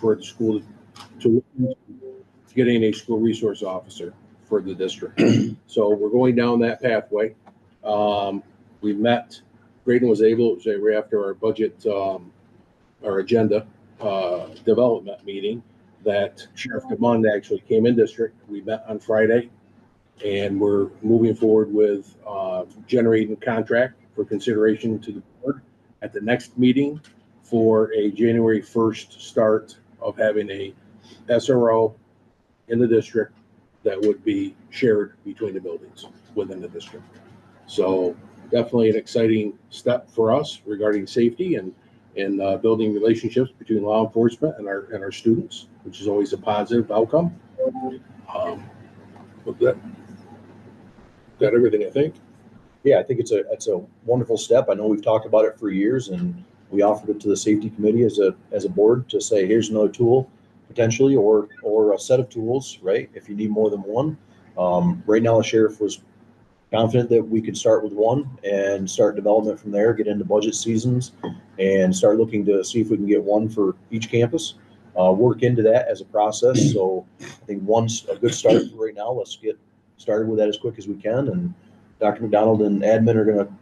[SPEAKER 5] for the school to getting a school resource officer for the district. So we're going down that pathway. We met. Braden was able, right after our budget, our agenda development meeting, that Sheriff DeMond actually came in district. We met on Friday, and we're moving forward with generating contract for consideration to the board at the next meeting for a January 1st start of having a SRO in the district that would be shared between the buildings within the district. So definitely an exciting step for us regarding safety and building relationships between law enforcement and our students, which is always a positive outcome. With that everything, I think.
[SPEAKER 2] Yeah, I think it's a wonderful step. I know we've talked about it for years, and we offered it to the safety committee as a board to say, here's another tool potentially, or a set of tools, right? If you need more than one. Right now, the sheriff was confident that we could start with one and start development from there, get into budget seasons, and start looking to see if we can get one for each campus. Work into that as a process. So I think one's a good start for right now. Let's get started with that as quick as we can. And Dr. McDonald and admin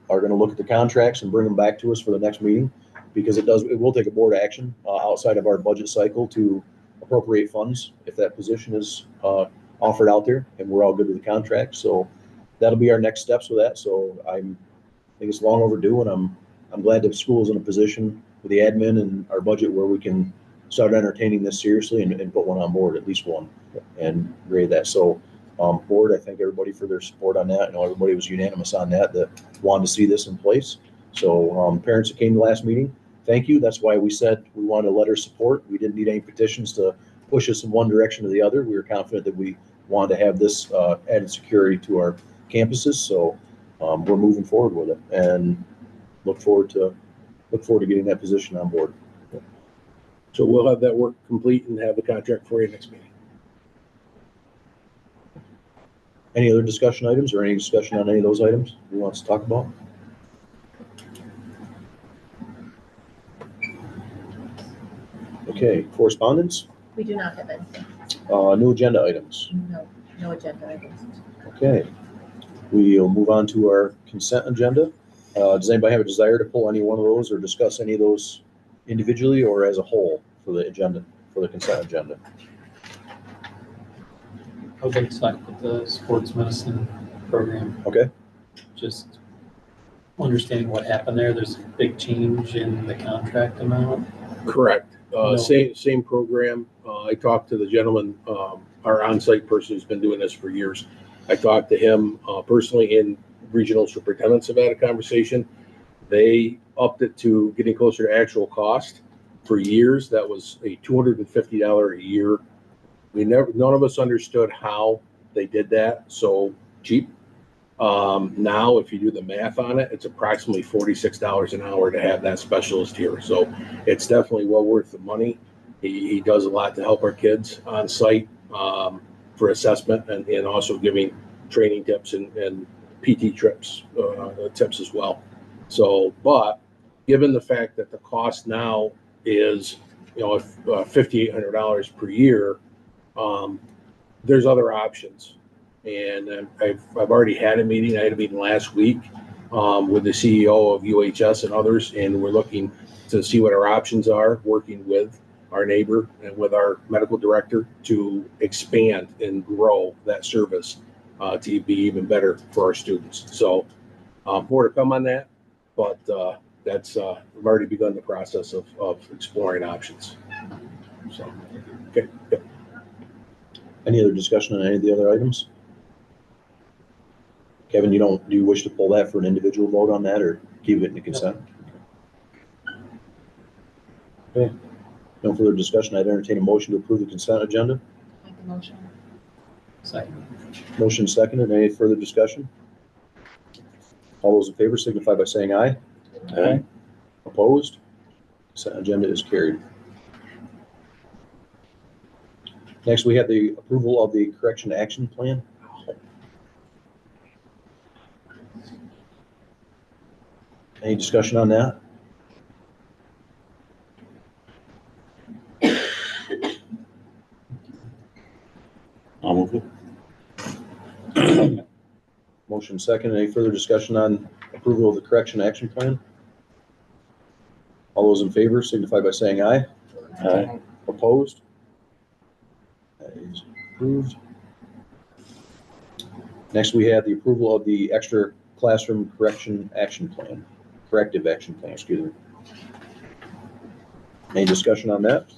[SPEAKER 2] are gonna look at the contracts and bring them back to us for the next meeting, because it will take a board action outside of our budget cycle to appropriate funds if that position is offered out there, and we're all good with the contract. So that'll be our next steps with that. So I think it's long overdue, and I'm glad that school is in a position with the admin and our budget where we can start entertaining this seriously and put one on board, at least one, and grade that. So board, I thank everybody for their support on that. I know everybody was unanimous on that wanted to see this in place. So parents that came to last meeting, thank you. That's why we said we wanted a letter of support. We didn't need any petitions to push us in one direction or the other. We were confident that we wanted to have this added security to our campuses. So we're moving forward with it and look forward to getting that position on board.
[SPEAKER 5] So we'll have that work complete and have the contract for you next meeting.
[SPEAKER 2] Any other discussion items or any discussion on any of those items we want to talk about? Okay, correspondence?
[SPEAKER 1] We do not have anything.
[SPEAKER 2] New agenda items?
[SPEAKER 1] No agenda items.
[SPEAKER 2] Okay. We'll move on to our consent agenda. Does anybody have a desire to pull any one of those or discuss any of those individually or as a whole for the agenda, for the consent agenda?
[SPEAKER 11] I would like to talk about the sports medicine program.
[SPEAKER 2] Okay.
[SPEAKER 11] Just understanding what happened there. There's a big change in the contract amount.
[SPEAKER 5] Correct.
[SPEAKER 11] No.
[SPEAKER 5] Same program. I talked to the gentleman, our on-site person who's been doing this for years. I talked to him personally, and regional superintendents have had a conversation. They upped it to getting closer to actual cost. For years, that was a $250 a year none of us understood how they did that so cheap. Now, if you do the math on it, it's approximately $46 an hour to have that specialist here. So it's definitely well worth the money. He does a lot to help our kids on site for assessment and also giving training tips and PT tips as well. So, but given the fact that the cost now is, $5,800 per year, there's other options. And I've already had a meeting. I had a meeting last week with the CEO of UHS and others, and we're looking to see what our options are, working with our neighbor and with our medical director to expand and grow that service to be even better for our students. So more to come on that, but that's we've already begun the process of exploring options. So, okay. Yep.
[SPEAKER 2] Any other discussion on any of the other items? Kevin, do you wish to pull that for an individual vote on that or keep it in the consent? Okay. No further discussion. I'd entertain a motion to approve the consent agenda.
[SPEAKER 1] Make the motion.
[SPEAKER 11] Second.
[SPEAKER 2] Motion seconded. Any further discussion? All those in favor signify by saying aye.
[SPEAKER 12] Aye.
[SPEAKER 2] Opposed? Consent agenda is carried. Next, we have the approval of the correction action plan. Any discussion on that?
[SPEAKER 12] I'll move it.
[SPEAKER 2] Motion second. Any further discussion on approval of the correction action plan? All those in favor signify by saying aye.
[SPEAKER 12] Aye.
[SPEAKER 2] Opposed? That is approved. Next, we have the approval of the extra classroom corrective action plan, excuse me. Any discussion on that?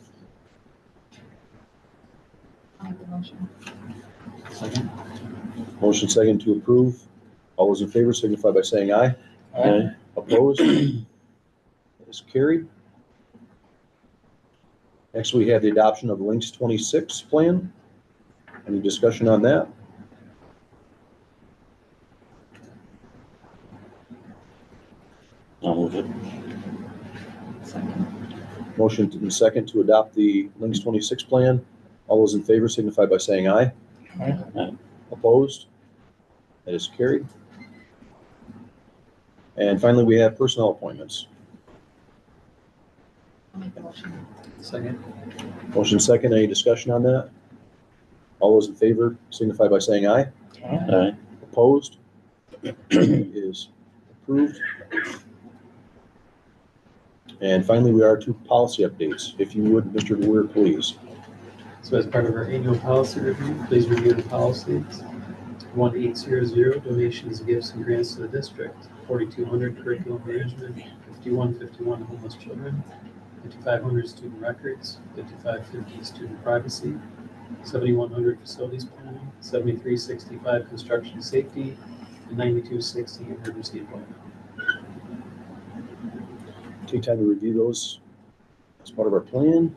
[SPEAKER 1] I'll make the motion.
[SPEAKER 11] Second.
[SPEAKER 2] Motion second to approve. All those in favor signify by saying aye.
[SPEAKER 12] Aye.
[SPEAKER 2] Opposed? That is carried. Next, we have the adoption of Links 26 plan. Any discussion on that?
[SPEAKER 12] I'll move it.
[SPEAKER 1] Second.
[SPEAKER 2] Motion and second to adopt the Links 26 plan. All those in favor signify by saying aye.
[SPEAKER 12] Aye.
[SPEAKER 2] Opposed? That is carried. And finally, we have personnel appointments.
[SPEAKER 1] I'll make the motion.
[SPEAKER 11] Second.
[SPEAKER 2] Motion second. Any discussion on that? All those in favor signify by saying aye.
[SPEAKER 12] Aye.
[SPEAKER 2] Opposed? Is approved. And finally, we are to policy updates. If you would, Mr. DeWeer, please.
[SPEAKER 11] So as part of our annual policy review, please review the policies. 1800, donations, gifts, and grants to the district. 4200, curriculum management. 5151, homeless children. 5500, student records. 5550, student privacy. 7100, facilities planning. 7365, construction safety. And 9260, emergency employment.
[SPEAKER 2] Take time to review those as part of our plan.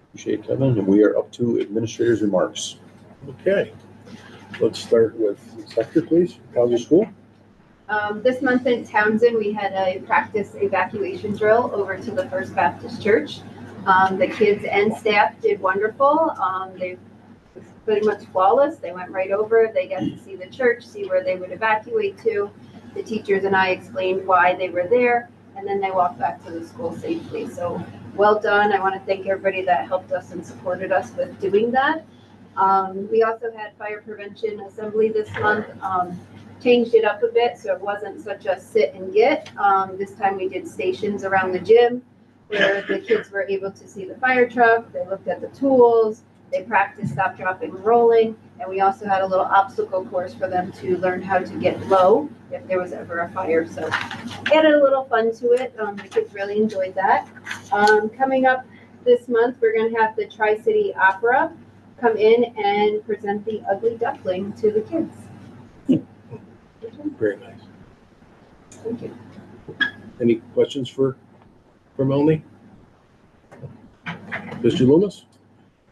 [SPEAKER 2] Appreciate it, Kevin. And we are up to administrator's remarks.
[SPEAKER 5] Okay. Let's start with Inspector, please. Townsend School.
[SPEAKER 6] This month in Townsend, we had a practice evacuation drill over to the First Baptist Church. The kids and staff did wonderful. They was pretty much flawless. They went right over. They got to see the church, see where they would evacuate to. The teachers and I explained why they were there, and then they walked back to the school safely. So well done. I want to thank everybody that helped us and supported us with doing that. We also had fire prevention assembly this month. Changed it up a bit so it wasn't such a sit and get. This time we did stations around the gym where the kids were able to see the fire truck. They looked at the tools. They practiced stop, dropping, and rolling. And we also had a little obstacle course for them to learn how to get low if there was ever a fire. So added a little fun to it. The kids really enjoyed that. Coming up this month, we're going to have the Tri-City Opera come in and present the Ugly Duckling to the kids.
[SPEAKER 5] Very nice.
[SPEAKER 6] Thank you.
[SPEAKER 5] Any questions for Melanie? Mr. Loomis?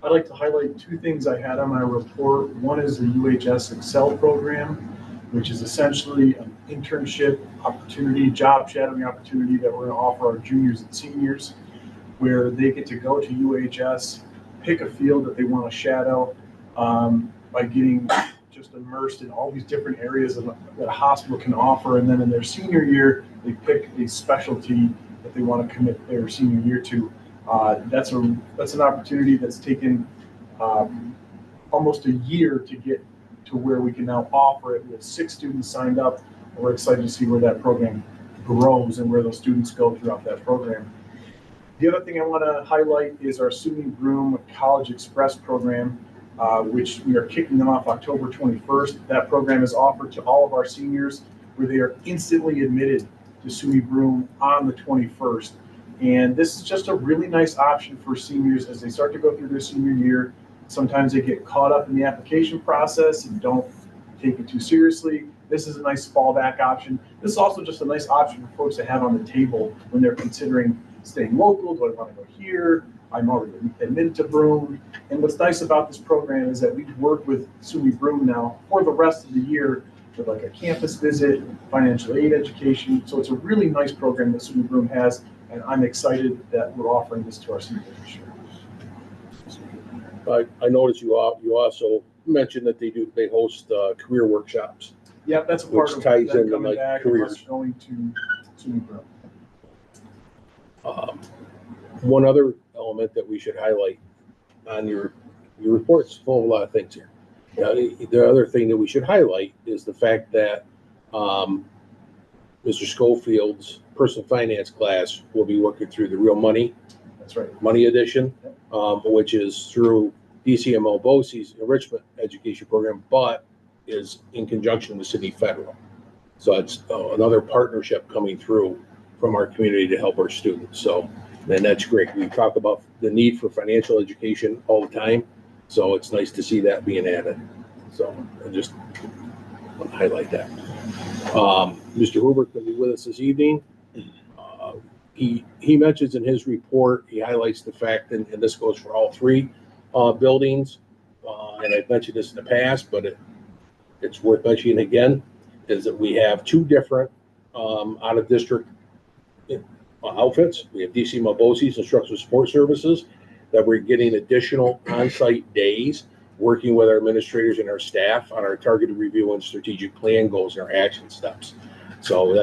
[SPEAKER 3] I'd like to highlight two things I had on my report. One is the UHS Excel program, which is essentially an internship opportunity, job shadowing opportunity that we're going to offer our juniors and seniors, where they get to go to UHS, pick a field that they want to shadow by getting just immersed in all these different areas that a hospital can offer. And then in their senior year, they pick a specialty that they want to commit their senior year to. That's an opportunity that's taken almost a year to get to where we can now offer it. We have 6 students signed up, and we're excited to see where that program grows and where those students go throughout that program. The other thing I want to highlight is our SUNY Broome College Express program, which we are kicking them off October 21st. That program is offered to all of our seniors where they are instantly admitted to SUNY Broome on the 21st. And this is just a really nice option for seniors as they start to go through their senior year. Sometimes they get caught up in the application process and don't take it too seriously. This is a nice fallback option. This is also just a nice option for folks to have on the table when they're considering staying local. Do I want to go here? I'm already admitted to Broome. And what's nice about this program is that we work with SUNY Broome now for the rest of the year with like a campus visit, financial aid education. So it's a really nice program that SUNY Broome has, and I'm excited that we're offering this to our seniors this year.
[SPEAKER 5] I noticed you also mentioned that they host career workshops.
[SPEAKER 3] Yeah, that's a part
[SPEAKER 5] Which
[SPEAKER 3] of
[SPEAKER 5] ties
[SPEAKER 3] them
[SPEAKER 5] into,
[SPEAKER 3] coming
[SPEAKER 5] like,
[SPEAKER 3] back
[SPEAKER 5] careers.
[SPEAKER 3] and us going to SUNY Broome.
[SPEAKER 5] One other element that we should highlight on your report's full of a lot of things here. The other thing that we should highlight is the fact that Mr. Schofield's personal finance class will be working through the Real Money.
[SPEAKER 3] That's right.
[SPEAKER 5] Money Edition, which is through DCMO BOCES enrichment education program, but is in conjunction with City Federal. So it's another partnership coming through from our community to help our students. So, and that's great. We talk about the need for financial education all the time. So it's nice to see that being added. So I just want to highlight that. Mr. Hubert will be with us this evening. He mentions in his report, he highlights the fact, and this goes for all 3 buildings, and I've mentioned this in the past, but it's worth mentioning again, is that we have 2 different out-of-district outfits. We have DCMO BOCES, Instructional Support Services, that we're getting additional on-site days, working with our administrators and our staff on our targeted review and strategic plan goals and our action steps. So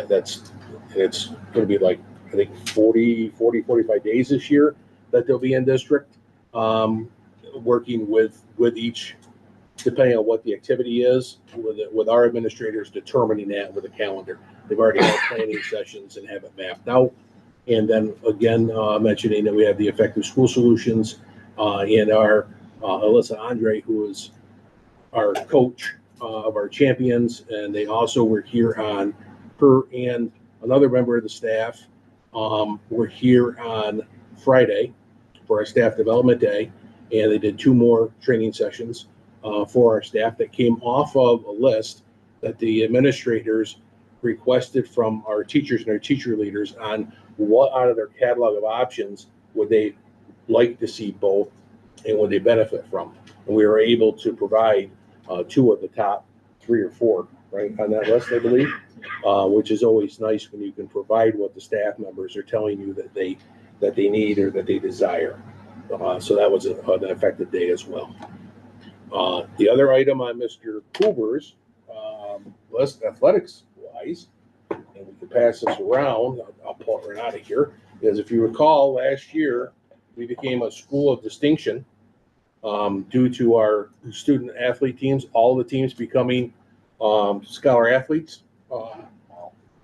[SPEAKER 5] it's going to be like, I think 45 days this year that they'll be in district, working with each, depending on what the activity is, with our administrators determining that with a calendar. They've already had planning sessions and have it mapped out. And then again, mentioning that we have the Effective School Solutions and our Alyssa Andre, who is our coach of our champions, and they also were here on her and another member of the staff. Were here on Friday for our staff development day, and they did 2 more training sessions for our staff that came off of a list that the administrators requested from our teachers and our teacher leaders on what out of their catalog of options would they like to see both and would they benefit from. And we were able to provide 2 of the top 3 or 4 right on that list, I believe, which is always nice when you can provide what the staff members are telling you that they need or that they desire. So that was an effective day as well. The other item on Mr. Cooper's list, athletics wise, and we can pass this around, I'll pull it right out of here, is if you recall last year, we became a school of distinction due to our student athlete teams, all the teams becoming scholar athletes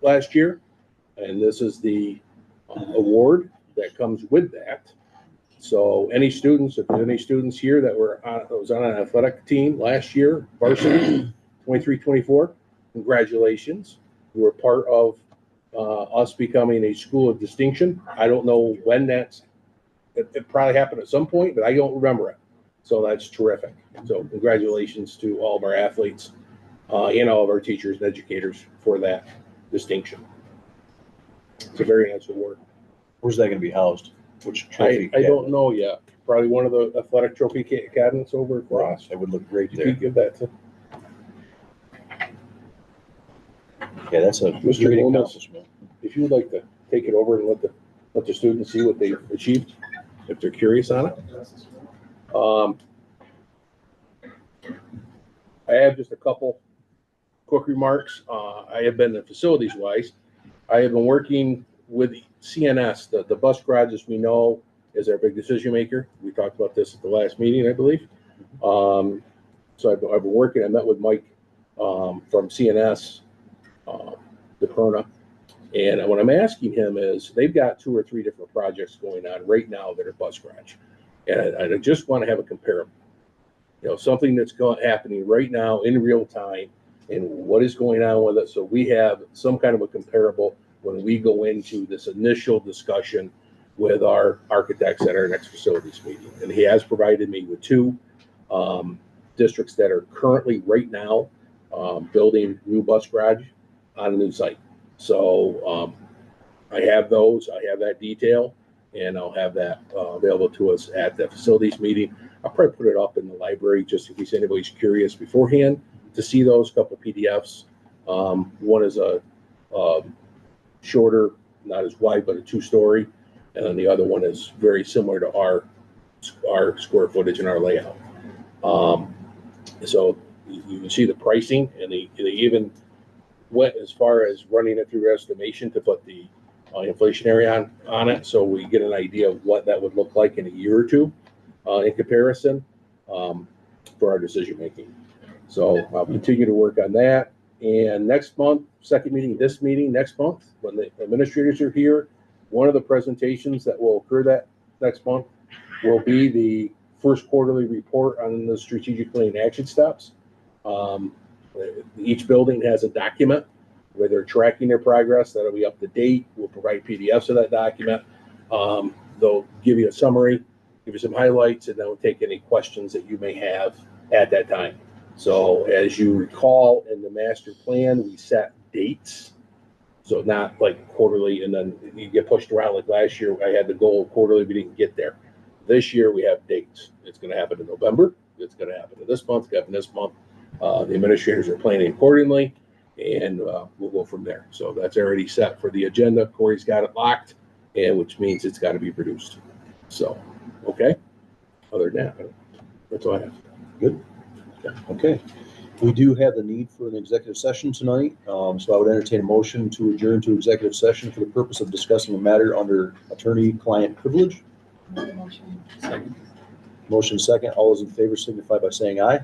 [SPEAKER 5] last year. And this is the award that comes with that. So any students, if there's any students here that was on an athletic team last year, varsity 23-24, congratulations. You were part of us becoming a school of distinction. I don't know when it probably happened at some point, but I don't remember it. So that's terrific. So congratulations to all of our athletes and all of our teachers and educators for that distinction. It's a very nice award.
[SPEAKER 2] Where's that going to be housed? Which trophy?
[SPEAKER 5] I don't know yet. Probably one of the athletic trophy cabinets over across.
[SPEAKER 2] That would look great
[SPEAKER 5] You
[SPEAKER 2] there.
[SPEAKER 5] could give that to.
[SPEAKER 2] Yeah, that's a
[SPEAKER 5] Mr.
[SPEAKER 2] great
[SPEAKER 5] Loomis.
[SPEAKER 2] accomplishment.
[SPEAKER 5] If you would like to take it over and let the students see what they've achieved, if they're curious on it. I have just a couple quick remarks. I have been, facilities wise, I have been working with CNS, the bus garage, as we know, is our big decision maker. We talked about this at the last meeting, I believe. So I've been working, I met with Mike from CNS, the Corona. And what I'm asking him is, they've got 2 or 3 different projects going on right now that are bus garage. And I just want to have a comparable. You know, something that's happening right now in real time and what is going on with it. So we have some kind of a comparable when we go into this initial discussion with our architects at our next facilities meeting. And he has provided me with 2 districts that are currently right now building new bus garage on a new site. So I have those, I have that detail, and I'll have that available to us at the facilities meeting. I'll probably put it up in the library just in case anybody's curious beforehand to see those couple PDFs. One is a shorter, not as wide, but a 2-story, and then the other one is very similar to our square footage and our layout. So you can see the pricing, and they even went as far as running it through estimation to put the inflationary on it, so we get an idea of what that would look like in a year or 2 in comparison for our decision making. So I'll continue to work on that. And next month, second meeting, this meeting next month, when the administrators are here, one of the presentations that will occur that next month will be the first quarterly report on the strategic planning action steps. Each building has a document where they're tracking their progress. That'll be up to date. We'll provide PDFs of that document. They'll give you a summary, give you some highlights, and then we'll take any questions that you may have at that time. So as you recall, in the master plan, we set dates. So not like quarterly and then you get pushed around. Like last year, I had the goal of quarterly, we didn't get there. This year we have dates. It's going to happen in November. It's going to happen in this month. It's going to happen this month. The administrators are planning accordingly, and we'll go from there. So that's already set for the agenda. Corey's got it locked, and which means it's got to be produced. So, okay. Other than that, that's all I have.
[SPEAKER 2] Good. Okay. We do have the need for an executive session tonight, so I would entertain a motion to adjourn to executive session for the purpose of discussing a matter under attorney-client privilege.
[SPEAKER 11] Second.
[SPEAKER 2] Motion second. All those in favor signify by saying aye.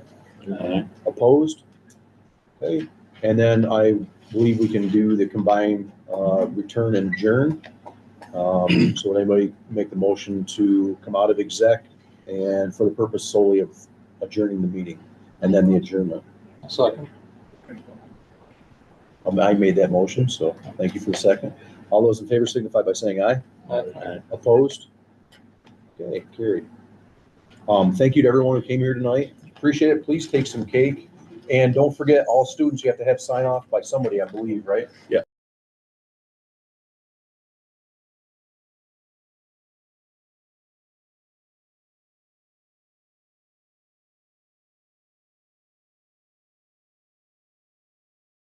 [SPEAKER 12] Aye.
[SPEAKER 2] Opposed? Okay. And then I believe we can do the combined return and adjourn. So would anybody make the motion to come out of exec and for the purpose solely of adjourning the meeting and then the adjournment?
[SPEAKER 11] Second.
[SPEAKER 2] I made that motion, so thank you for the second. All those in favor signify by saying aye.
[SPEAKER 12] Aye.
[SPEAKER 2] Opposed? Okay, carried. Thank you to everyone who came here tonight. Appreciate it. Please take some cake. And don't forget, all students, you have to have sign off by somebody, I believe, right?
[SPEAKER 5] Yeah.